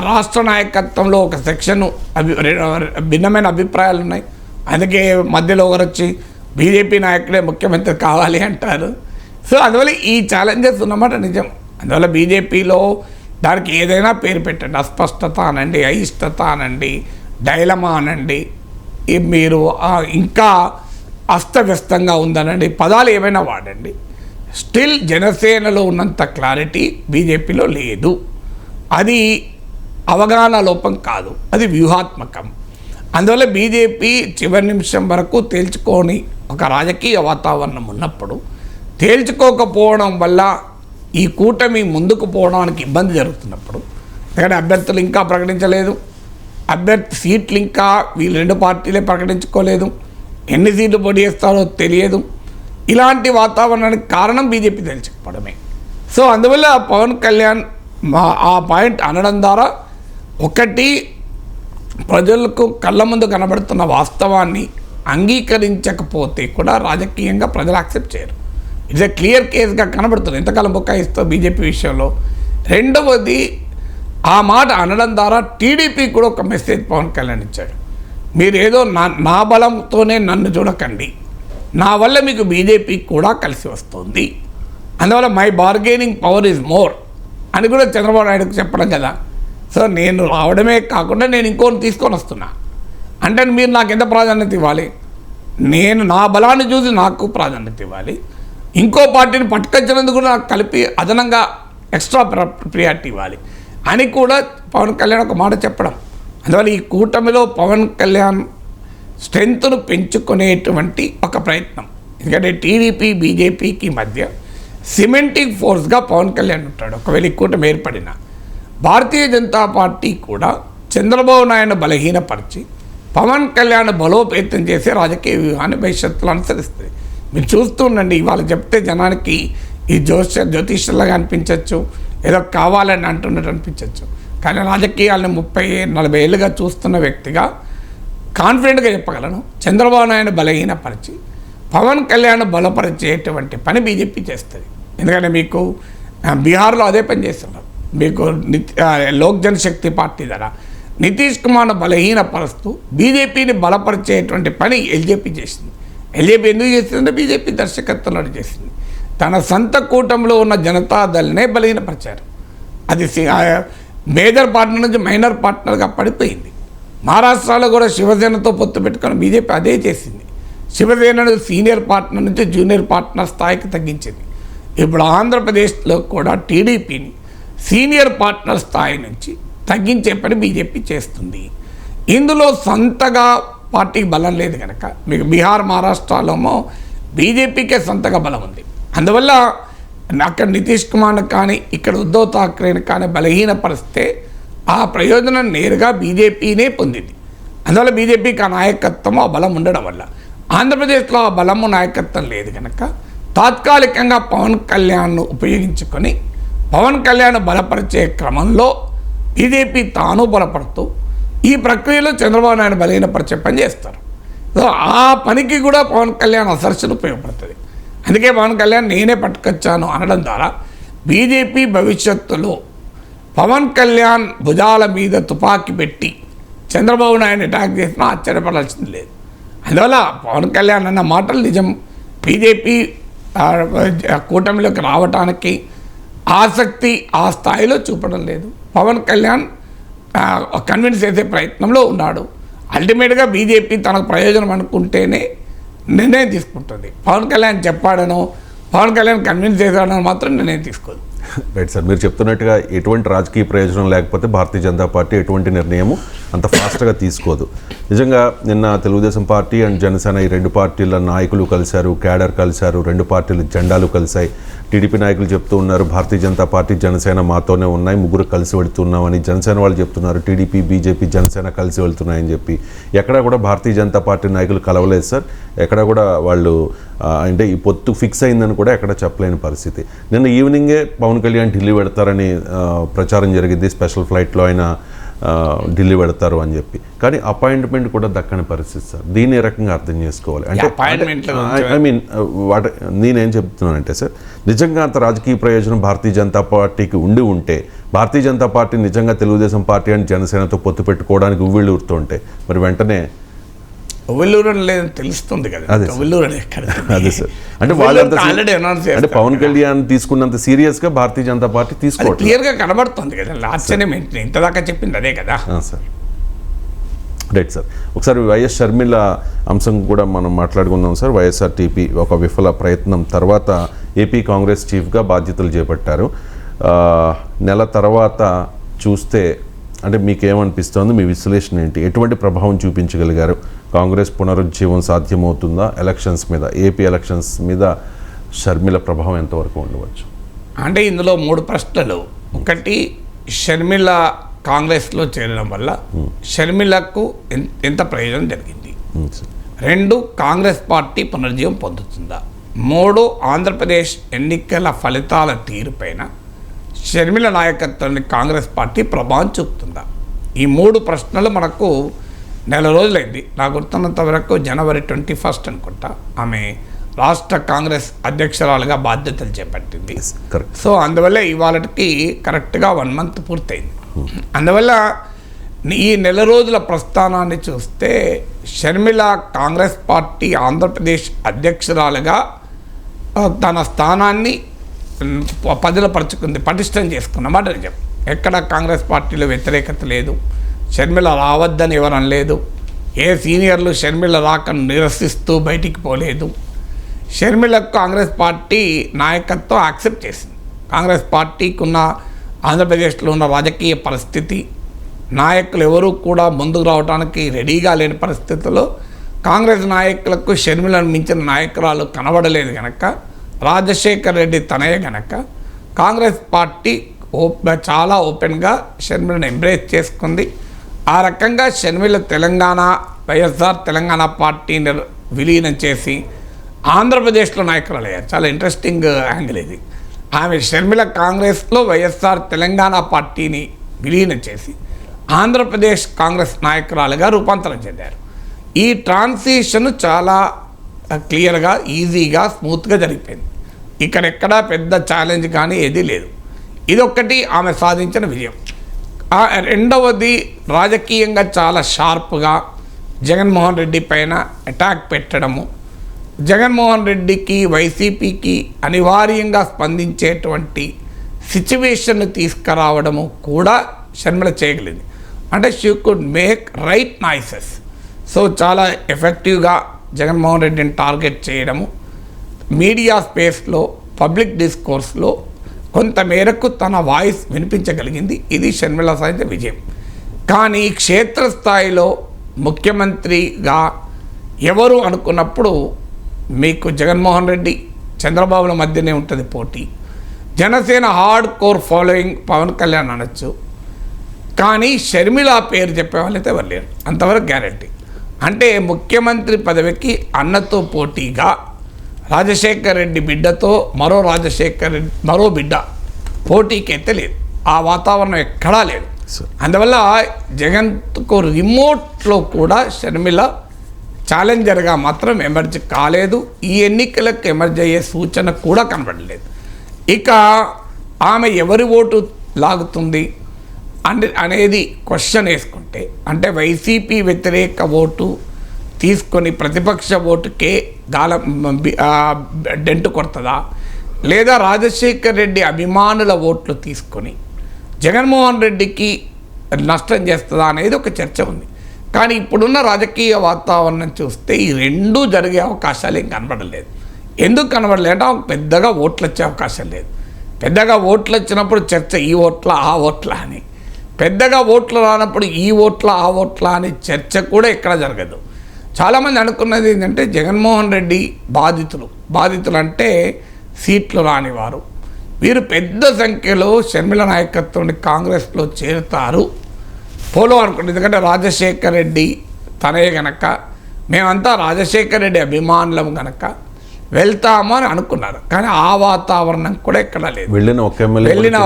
రాష్ట్ర నాయకత్వంలో ఒక సెక్షన్ భిన్నమైన అభిప్రాయాలు ఉన్నాయి. అందుకే మధ్యలో ఒకరు వచ్చి బీజేపీ నాయకుడే ముఖ్యమంత్రి కావాలి అంటారు. సో అందువల్ల ఈ ఛాలెంజెస్ ఉన్నమాట నిజం. అందువల్ల బీజేపీలో దానికి ఏదైనా పేరు పెట్టండి, అస్పష్టత అనండి, అయిష్టత అనండి, డైలమా అనండి, మీరు ఇంకా అస్తవ్యస్తంగా ఉందనండి, పదాలు ఏమైనా వాడండి, స్టిల్ జనసేనలో ఉన్నంత క్లారిటీ బీజేపీలో లేదు. అది అవగాహన లోపం కాదు, అది వ్యూహాత్మకం. అందువల్ల బీజేపీ చివరి నిమిషం వరకు తేల్చుకొని ఒక రాజకీయ వాతావరణం ఉన్నప్పుడు తేల్చుకోకపోవడం వల్ల ఈ కూటమి ముందుకు పోవడానికి ఇబ్బంది జరుగుతున్నప్పుడు, ఎందుకంటే అభ్యర్థులు ఇంకా ప్రకటించలేదు, అభ్యర్థి సీట్లు ఇంకా వీళ్ళు 2 పార్టీలే ప్రకటించుకోలేదు, ఎన్ని సీట్లు పోటీ చేస్తారో తెలియదు. ఇలాంటి వాతావరణానికి కారణం బీజేపీ తెలుసుకోవడమే. సో అందువల్ల పవన్ కళ్యాణ్ ఆ పాయింట్ అనడం ద్వారా ఒకటి ప్రజలకు కళ్ళ ముందు కనబడుతున్న వాస్తవాన్ని అంగీకరించకపోతే కూడా రాజకీయంగా ప్రజలు యాక్సెప్ట్ చేయరు. ఇట్స్ ఏ క్లియర్ కేస్గా కనబడుతుంది ఎంతకాలం బొక్కాయిస్తో బీజేపీ విషయంలో. రెండవది ఆ మాట అనడం ద్వారా టీడీపీ కూడా ఒక మెసేజ్ పవన్ కళ్యాణ్ ఇచ్చాడు. మీరు ఏదో నా బలంతోనే నన్ను చూడకండి, నా వల్ల మీకు బీజేపీ కూడా కలిసి వస్తుంది, అందువల్ల my bargaining power is more అని కూడా చంద్రబాబు నాయుడుకు చెప్పడం కదా. సో నేను రావడమే కాకుండా నేను ఇంకోని తీసుకొని వస్తున్నా అంటే మీరు నాకు ఎంత ప్రాధాన్యత ఇవ్వాలి, నేను నా బలాన్ని చూసి నాకు ప్రాధాన్యత ఇవ్వాలి, ఇంకో పార్టీని పట్టుకొచ్చినందుకు కూడా నాకు కలిపి అదనంగా ఎక్స్ట్రా ప్రియారిటీ ఇవ్వాలి అని కూడా పవన్ కళ్యాణ్ ఒక మాట చెప్పడం. అందువల్ల ఈ కూటమిలో పవన్ కళ్యాణ్ స్ట్రెంగ్త్ను పెంచుకునేటువంటి ఒక ప్రయత్నం. ఎందుకంటే టీడీపీ బీజేపీకి మధ్య సిమెంటింగ్ ఫోర్స్గా పవన్ కళ్యాణ్ ఉంటాడు. ఒకవేళ ఈ కూటమి ఏర్పడిన భారతీయ జనతా పార్టీ కూడా చంద్రబాబు నాయుడు బలహీనపరిచి పవన్ కళ్యాణ్ బలోపేతం చేసే రాజకీయ వ్యూహాన్ని భవిష్యత్తులో అనుసరిస్తుంది. మీరు చూస్తూ ఉండండి, ఇవాళ చెప్తే జనానికి ఈ జ్యోతిష్యులాగా అనిపించవచ్చు, ఏదో కావాలని అంటున్నట్టు అనిపించవచ్చు, కానీ రాజకీయాలను 30-40 ఏళ్ళుగా చూస్తున్న వ్యక్తిగా కాన్ఫిడెంట్గా చెప్పగలను, చంద్రబాబు నాయుడు బలహీనపరిచి పవన్ కళ్యాణ్ బలపరిచేటువంటి పని బీజేపీ చేస్తుంది. ఎందుకంటే మీకు బీహార్లో అదే పని చేస్తున్నారు. మీకు లోక్ జనశక్తి పార్టీ ద్వారా నితీష్ కుమార్ను బలహీనపరుస్తూ బీజేపీని బలపరిచేటువంటి పని ఎల్జేపీ చేసింది. ఎల్జేపీ ఎందుకు చేసిందంటే బీజేపీ దర్శకత్వంలో చేసింది. తన సొంత కూటమిలో ఉన్న జనతాదళ్నే బలహీనపరిచారు. అది మేజర్ పార్ట్నర్ నుంచి మైనర్ పార్ట్నర్గా పడిపోయింది. మహారాష్ట్రలో కూడా శివసేనతో పొత్తు పెట్టుకొని బీజేపీ అదే చేసింది. శివసేనను సీనియర్ పార్ట్నర్ నుంచి జూనియర్ పార్ట్నర్ స్థాయికి తగ్గించింది. ఇప్పుడు ఆంధ్రప్రదేశ్లో కూడా టీడీపీని సీనియర్ పార్ట్నర్ స్థాయి నుంచి తగ్గించే పని బీజేపీ చేస్తుంది. ఇందులో సొంతగా పార్టీకి బలం లేదు కనుక మీకు బీహార్ మహారాష్ట్రలోమో బీజేపీకే సొంతగా బలం ఉంది. అందువల్ల అక్కడ నితీష్ కుమార్ని కానీ ఇక్కడ ఉద్ధవ్ ఠాక్రేని కానీ బలహీనపరిస్తే ఆ ప్రయోజనం నేరుగా బీజేపీనే పొందింది. అందువల్ల బీజేపీకి ఆ నాయకత్వం ఆ బలం ఉండడం వల్ల ఆంధ్రప్రదేశ్లో ఆ బలము నాయకత్వం లేదు కనుక తాత్కాలికంగా పవన్ కళ్యాణ్ను ఉపయోగించుకొని పవన్ కళ్యాణ్ బలపరిచే క్రమంలో బీజేపీ తాను బలపడుతూ ఈ ప్రక్రియలో చంద్రబాబు నాయుడు బలహీనపరిచే పని చేస్తారు. సో ఆ పనికి కూడా పవన్ కళ్యాణ్ అసర్షన్ ఉపయోగపడుతుంది. అందుకే పవన్ కళ్యాణ్ నేనే పట్టుకొచ్చాను అనడం ద్వారా బీజేపీ భవిష్యత్తులో పవన్ కళ్యాణ్ భుజాల మీద తుపాకీ పెట్టి చంద్రబాబు నాయుడు అటాక్ చేసినా ఆశ్చర్యపడాల్సింది లేదు. అందువల్ల పవన్ కళ్యాణ్ అన్న మాటలు నిజం. బీజేపీ కూటమిలోకి రావటానికి ఆసక్తి ఆ స్థాయిలో చూపడం లేదు. పవన్ కళ్యాణ్ కన్విన్స్ చేసే ప్రయత్నంలో ఉన్నాడు. అల్టిమేట్గా బీజేపీ తనకు ప్రయోజనం అనుకుంటేనే నిర్ణయం తీసుకుంటుంది. పవన్ కళ్యాణ్ చెప్పాడనో పవన్ కళ్యాణ్ కన్విన్స్ చేశాడనో మాత్రం నిర్ణయం తీసుకోదు. రైట్ సార్, మీరు చెప్తున్నట్టుగా ఎటువంటి రాజకీయ ప్రయోజనం లేకపోతే భారతీయ జనతా పార్టీ ఎటువంటి నిర్ణయము అంత ఫాస్ట్గా తీసుకోదు. నిజంగా నిన్న తెలుగుదేశం పార్టీ అండ్ జనసేన ఈ 2 పార్టీల నాయకులు కలిశారు, క్యాడర్ కలిశారు, 2 పార్టీల జెండాలు కలిశాయి. టీడీపీ నాయకులు చెప్తూ ఉన్నారు భారతీయ జనతా పార్టీ జనసేన మాతోనే ఉన్నాయి, ముగ్గురు కలిసి వెళుతున్నామని. జనసేన వాళ్ళు చెప్తున్నారు టీడీపీ బీజేపీ జనసేన కలిసి వెళ్తున్నాయని చెప్పి. ఎక్కడా కూడా భారతీయ జనతా పార్టీ నాయకులు కలవలేదు సార్. ఎక్కడ కూడా వాళ్ళు అంటే ఈ పొత్తు ఫిక్స్ అయిందని కూడా ఎక్కడ చెప్పలేని పరిస్థితి. నిన్న ఈవినింగే పవన్ కళ్యాణ్ ఢిల్లీ పెడతారని ప్రచారం జరిగింది. స్పెషల్ ఫ్లైట్లో ఆయన ఢిల్లీ పెడతారు అని చెప్పి, కానీ అపాయింట్మెంట్ కూడా దక్కని పరిస్థితి సార్. దీన్ని ఏ రకంగా అర్థం చేసుకోవాలి అంటే ఐ మీన్ నేనేం చెప్తున్నానంటే సార్, నిజంగా అంత రాజకీయ ప్రయోజనం భారతీయ జనతా పార్టీకి ఉంటే భారతీయ జనతా పార్టీ నిజంగా తెలుగుదేశం పార్టీ అండ్ జనసేనతో పొత్తు పెట్టుకోవడానికి ఉవ్విళ్ళు ఊరుతుంటే మరి వెంటనే ఒవ్వెల్లూరు లేదని తెలుస్తుంది కదా. అదే సార్, అంటే అంటే పవన్ కళ్యాణ్ తీసుకున్నంత సీరియస్గా భారతీయ జనతా పార్టీ తీసుకోవడం క్లియర్గా కనబడుతుంది కదా. ఆశ్చర్యం ఏంటి, ఇంతదాకా చెప్పింది అదే కదా సార్. రైట్ సార్, ఒకసారి వైఎస్ షర్మిల అంశం కూడా మనం మాట్లాడుకుందాం సార్. వైఎస్ఆర్టీపీ ఒక విఫల ప్రయత్నం తర్వాత ఏపీ కాంగ్రెస్ చీఫ్గా బాధ్యతలు చేపట్టారు. నెల తర్వాత చూస్తే అంటే మీకేమనిపిస్తోంది, మీ విశ్లేషణ ఏంటి? ఎటువంటి ప్రభావం చూపించగలిగారు? కాంగ్రెస్ పునరుజ్జీవం సాధ్యమవుతుందా ఎలక్షన్స్ మీద? ఏపీ ఎలక్షన్స్ మీద షర్మిల ప్రభావం ఎంతవరకు ఉండవచ్చు? అంటే ఇందులో 3 ప్రశ్నలు. ఒకటి, షర్మిల కాంగ్రెస్లో చేరడం వల్ల షర్మిలకు ఎంత ప్రయోజనం జరిగింది? 2, కాంగ్రెస్ పార్టీ పునరుజ్జీవం పొందుతుందా? 3, ఆంధ్రప్రదేశ్ ఎన్నికల ఫలితాల తీరుపైన షర్మిల నాయకత్వాన్ని కాంగ్రెస్ పార్టీ ప్రభావం చూపుతుందా? ఈ 3 ప్రశ్నలు మనకు నెల రోజులైంది. నాకు గుర్తున్నంత వరకు జనవరి 21 అనుకుంటా ఆమె రాష్ట్ర కాంగ్రెస్ అధ్యక్షురాలుగా బాధ్యతలు చేపట్టింది. కరెక్ట్. సో అందువల్ల ఇవాళకి కరెక్ట్గా 1 మంత్ పూర్తయింది. అందువల్ల ఈ నెల రోజుల ప్రస్థానాన్ని చూస్తే షర్మిల కాంగ్రెస్ పార్టీ ఆంధ్రప్రదేశ్ అధ్యక్షురాలుగా తన స్థానాన్ని పదిలపరుచుకుంది, పటిష్టం చేసుకున్నమాట నిజం. ఎక్కడ కాంగ్రెస్ పార్టీలో వ్యతిరేకత లేదు, షర్మిల రావద్దని ఎవరు అనలేదు, ఏ సీనియర్లు షర్మిల రాకను నిరసిస్తూ బయటికి పోలేదు. షర్మిలకు కాంగ్రెస్ పార్టీ నాయకత్వం యాక్సెప్ట్ చేసింది. కాంగ్రెస్ పార్టీకి ఉన్న ఆంధ్రప్రదేశ్లో ఉన్న రాజకీయ పరిస్థితి, నాయకులు ఎవరూ కూడా ముందుకు రావడానికి రెడీగా లేని పరిస్థితుల్లో కాంగ్రెస్ నాయకులకు షర్మిలను మించిన నాయకురాలు కనబడలేదు కనుక, రాజశేఖర్ రెడ్డి తనయ కనుక కాంగ్రెస్ పార్టీ చాలా ఓపెన్గా షర్మిలను ఎంబ్రేస్ చేసుకుంది. ఆ రకంగా షర్మిల వైఎస్ఆర్ తెలంగాణ పార్టీని విలీనం చేసి ఆంధ్రప్రదేశ్లో నాయకురాలు అయ్యారు. చాలా ఇంట్రెస్టింగ్ యాంగిల్ ఇది. ఆమె షర్మిల కాంగ్రెస్లో వైఎస్ఆర్ తెలంగాణ పార్టీని విలీనం చేసి ఆంధ్రప్రదేశ్ కాంగ్రెస్ నాయకురాలుగా రూపాంతరం చెందారు. ఈ ట్రాన్సిషన్ చాలా క్లియర్గా, ఈజీగా, స్మూత్గా జరిగిపోయింది. ఇక్కడెక్కడా పెద్ద ఛాలెంజ్ కానీ ఏదీ లేదు. ఇదొక్కటి ఆమె సాధించిన విజయం. రెండవది, రాజకీయంగా చాలా షార్ప్గా జగన్మోహన్ రెడ్డి పైన అటాక్ పెట్టడము, జగన్మోహన్ రెడ్డికి వైసీపీకి అనివార్యంగా స్పందించేటువంటి సిచ్యువేషన్ను తీసుకురావడము కూడా షర్మిల చేయగలిగింది. అంటే she could make right noises. So చాలా ఎఫెక్టివ్గా జగన్మోహన్ రెడ్డిని టార్గెట్ చేయడము, మీడియా స్పేస్లో, పబ్లిక్ డిస్కోర్స్లో కొంతమేరకు తన వాయిస్ వినిపించగలిగింది. ఇది షర్మిల సాధించిన విజయం. కానీ క్షేత్రస్థాయిలో ముఖ్యమంత్రిగా ఎవరు అనుకున్నప్పుడు మీకు జగన్మోహన్ రెడ్డి, చంద్రబాబుల మధ్యనే ఉంటుంది పోటీ. Janasena hard core following Pawan Kalyan అనొచ్చు, కానీ షర్మిల పేరు చెప్పేవాళ్ళైతే ఎవరు లేరు, అంతవరకు గ్యారంటీ. అంటే ముఖ్యమంత్రి పదవికి అన్నతో పోటీగా రాజశేఖర్ రెడ్డి బిడ్డతో మరో బిడ్డ పోటీకి అయితే లేదు. ఆ వాతావరణం ఎక్కడా లేదు. అందువల్ల జగన్కు రిమోట్లో కూడా షర్మిల ఛాలెంజర్గా మాత్రం ఎమర్జ్ కాలేదు. ఈ ఎన్నికలకు ఎమర్జ్ అయ్యే సూచన కూడా కనబడలేదు. ఇక ఆమె ఎవరి ఓటు లాగుతుంది అనేది క్వశ్చన్ వేసుకుంటే, అంటే వైసీపీ వ్యతిరేక ఓటు తీసుకొని ప్రతిపక్ష ఓటుకే డెంటు కొడుతుందా, లేదా రాజశేఖర్ రెడ్డి అభిమానుల ఓట్లు తీసుకొని జగన్మోహన్ రెడ్డికి నష్టం చేస్తుందా అనేది ఒక చర్చ ఉంది. కానీ ఇప్పుడున్న రాజకీయ వాతావరణం చూస్తే ఈ రెండూ జరిగే అవకాశాలు ఏం కనబడలేదు. ఎందుకు కనబడలేదు అంటే పెద్దగా ఓట్లు వచ్చే అవకాశం లేదు. పెద్దగా ఓట్లు వచ్చినప్పుడు చర్చ ఈ ఓట్ల ఆ ఓట్ల అని, పెద్దగా ఓట్లు రానప్పుడు ఈ ఓట్ల ఆ ఓట్ల అని చర్చ కూడా ఎక్కడ జరగదు. చాలామంది అనుకున్నది ఏంటంటే జగన్మోహన్ రెడ్డి బాధితులు అంటే సీట్లు రానివారు, వీరు పెద్ద సంఖ్యలో షర్మిల నాయకత్వాన్ని కాంగ్రెస్లో చేరుతారు పోలో అనుకుంటుంది. ఎందుకంటే రాజశేఖర్ రెడ్డి తనే గనక, మేమంతా రాజశేఖర్ రెడ్డి అభిమానులం గనక వెళ్తాము అని అనుకున్నారు. కానీ ఆ వాతావరణం కూడా ఎక్కడా లేదు. వెళ్ళిన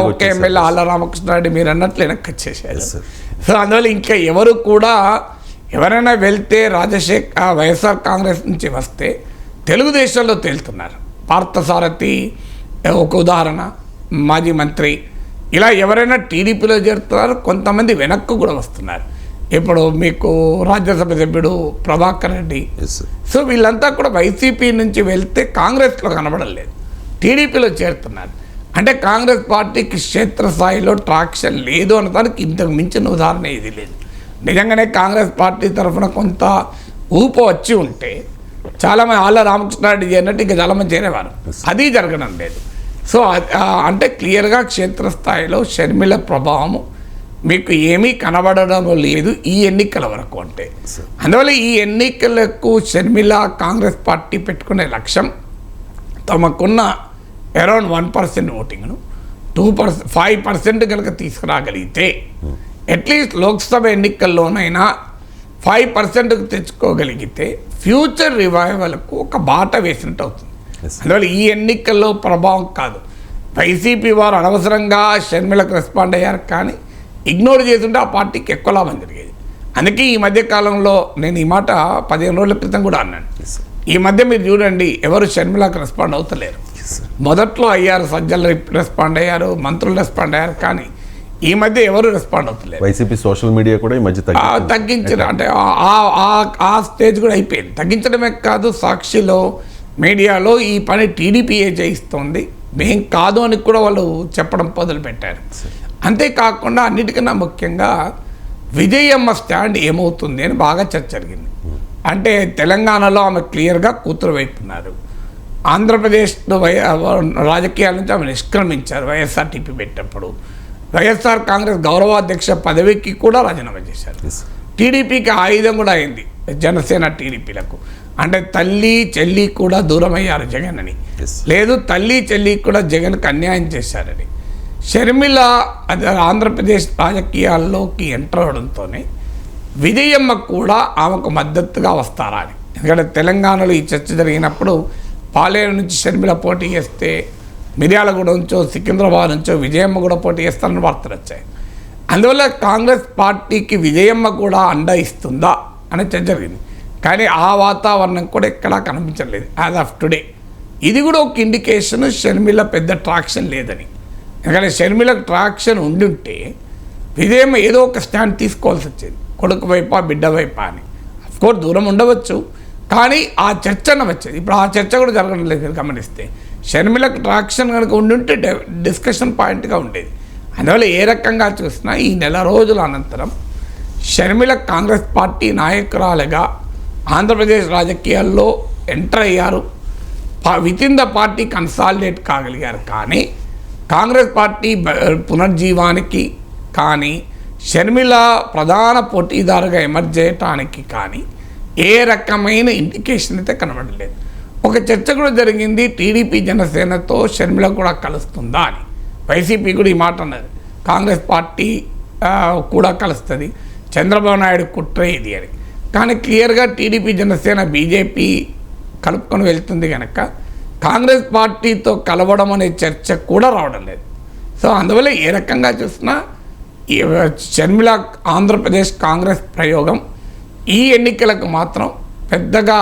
ఒక్క ఎమ్మెల్యే ఆళ్ళ రామకృష్ణారెడ్డి మీరు అన్నట్లు వెనక్కి వచ్చేసారు. సో అందువల్ల ఇంకా ఎవరు కూడా, ఎవరైనా వెళ్తే వైఎస్ఆర్ కాంగ్రెస్ నుంచి వస్తే తెలుగుదేశంలో తేలుతున్నారు. పార్థసారథి ఒక ఉదాహరణ, మాజీ మంత్రి, ఇలా ఎవరైనా టీడీపీలో చేరుతున్నారు. కొంతమంది వెనక్కు కూడా వస్తున్నారు. ఇప్పుడు మీకు రాజ్యసభ సభ్యుడు ప్రభాకర్ రెడ్డి. సో వీళ్ళంతా కూడా వైసీపీ నుంచి వెళ్తే కాంగ్రెస్లో కనబడలేదు, టీడీపీలో చేరుతున్నారు. అంటే కాంగ్రెస్ పార్టీకి క్షేత్రస్థాయిలో ట్రాక్షన్ లేదు అనడానికి ఇంతకు మించిన ఉదాహరణ ఇది లేదు. నిజంగానే కాంగ్రెస్ పార్టీ తరఫున కొంత ఊపు వచ్చి ఉంటే చాలామంది ఆళ్ళ రామకృష్ణారెడ్డి చేరినట్టు ఇంకా చాలామంది చేరేవారు. అది జరగడం లేదు. సో అంటే క్లియర్గా క్షేత్రస్థాయిలో షర్మిల ప్రభావము మీకు ఏమీ కనబడడం లేదు ఈ ఎన్నికల వరకు అంటే. అందువల్ల ఈ ఎన్నికలకు షర్మిల కాంగ్రెస్ పార్టీ పెట్టుకునే లక్ష్యం తమకున్న అరౌండ్ 1% ఓటింగ్ను 5% కనుక తీసుకురాగలిగితే అట్లీస్ట్ లోక్సభ ఎన్నికల్లోనైనా 5% తెచ్చుకోగలిగితే ఫ్యూచర్ రివైవల్కు ఒక బాట వేసినట్టు అవుతుంది. అందువల్ల ఈ ఎన్నికల్లో ప్రభావం కాదు. వైసీపీ వారు అనవసరంగా షర్మిలకు రెస్పాండ్ అయ్యారు, కానీ ఇగ్నోర్ చేస్తుంటే ఆ పార్టీకి ఎక్కువ లాభం జరిగేది. అందుకే ఈ మధ్య కాలంలో నేను ఈ మాట 15 రోజుల క్రితం కూడా అన్నాను. ఈ మధ్య మీరు చూడండి, ఎవరు షర్మిలకు రెస్పాండ్ అవుతలేరు. మొదట్లో అయ్యారు, సజ్జలు రెస్పాండ్ అయ్యారు, మంత్రులు రెస్పాండ్ అయ్యారు, కానీ ఈ మధ్య ఎవరు రెస్పాండ్ అవుతలేరు. వైసీపీ సోషల్ మీడియా కూడా ఈ మధ్య తగ్గించారు. అంటే ఆ స్టేజ్ కూడా అయిపోయింది. తగ్గించడమే కాదు, సాక్షిలో మీడియాలో ఈ పని టీడీపీఏ చేయిస్తోంది, మేం కాదు అని కూడా వాళ్ళు చెప్పడం మొదలుపెట్టారు. అంతేకాకుండా అన్నిటికన్నా ముఖ్యంగా విజయమ్మ స్టాండ్ ఏమవుతుంది అని బాగా చర్చ జరిగింది. అంటే తెలంగాణలో ఆమె క్లియర్గా కూతురు వైపు ఉన్నారు. ఆంధ్రప్రదేశ్లో రాజకీయాల నుంచి ఆమె నిష్క్రమించారు వైఎస్ఆర్టీపీ పెట్టినప్పుడు. వైఎస్ఆర్ కాంగ్రెస్ గౌరవాధ్యక్ష పదవికి కూడా రాజీనామా చేశారు. టీడీపీకి ఆయుధం కూడా అయింది జనసేన టీడీపీలకు. అంటే తల్లి చెల్లి కూడా దూరం అయ్యారు జగన్ అని, లేదు తల్లి చెల్లి కూడా జగన్కి అన్యాయం చేశారని. షర్మిల ఆంధ్రప్రదేశ్ రాజకీయాల్లోకి ఎంటర్ అవడంతోనే విజయమ్మ కూడా ఆమెకు మద్దతుగా వస్తారా అని. ఎందుకంటే తెలంగాణలో ఈ చర్చ జరిగినప్పుడు పాలేరు నుంచి షర్మిల పోటీ చేస్తే మిర్యాలగూడ నుంచో సికింద్రాబాద్ నుంచో విజయమ్మ కూడా పోటీ చేస్తారని వార్తలు వచ్చాయి. అందువల్ల కాంగ్రెస్ పార్టీకి విజయమ్మ కూడా అండ ఇస్తుందా అనే చర్చ జరిగింది. కానీ ఆ వాతావరణం కూడా ఎక్కడా కనిపించలేదు యాజ్ ఆఫ్ టుడే. ఇది కూడా ఒక ఇండికేషన్ షర్మిల పెద్ద ట్రాక్షన్ లేదని. ఎందుకంటే షర్మిలకు ట్రాక్షన్ ఉండుంటే విజయమ్మ ఏదో ఒక స్టాండ్ తీసుకోవాల్సి వచ్చేది, కొడుకు వైపా బిడ్డ వైపా అని. అఫ్కోర్స్ దూరం ఉండవచ్చు, కానీ ఆ చర్చ వచ్చేది. ఇప్పుడు ఆ చర్చ కూడా జరగడం లేదు గమనిస్తే. షర్మిలకు ట్రాక్షన్ కనుక ఉండుంటే డిస్కషన్ పాయింట్గా ఉండేది. అందువల్ల ఏ రకంగా చూసినా ఈ నెల రోజుల అనంతరం షర్మిల కాంగ్రెస్ పార్టీ నాయకురాలుగా ఆంధ్రప్రదేశ్ రాజకీయాల్లో ఎంటర్ అయ్యారు. With in the party consolidate కాగలిగారు. కానీ కాంగ్రెస్ పార్టీ పునర్జీవానికి కానీ షర్మిల ప్రధాన పోటీదారుగా ఎమర్జ్ చేయటానికి కానీ ఏ రకమైన ఇండికేషన్ అయితే కనబడలేదు. ఒక చర్చ కూడా జరిగింది, టీడీపీ జనసేనతో షర్మిల కూడా కలుస్తుందా అని. వైసీపీ కూడా ఈ మాట అన్నది, కాంగ్రెస్ పార్టీ కూడా కలుస్తుంది, చంద్రబాబు నాయుడు కుట్ర ఇది అని. కానీ క్లియర్గా టీడీపీ జనసేన బీజేపీ కలుపుకొని వెళ్తుంది కనుక కాంగ్రెస్ పార్టీతో కలవడం అనే చర్చ కూడా రావడం లేదు. సో అందువల్ల ఏ రకంగా చూసినా షర్మిల ఆంధ్రప్రదేశ్ కాంగ్రెస్ ప్రయోగం ఈ ఎన్నికలకు మాత్రం పెద్దగా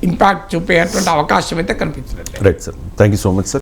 ఇంపాక్ట్ చూపేటువంటి అవకాశం అయితే కనిపించలేదు. Right sir, thank you so much sir.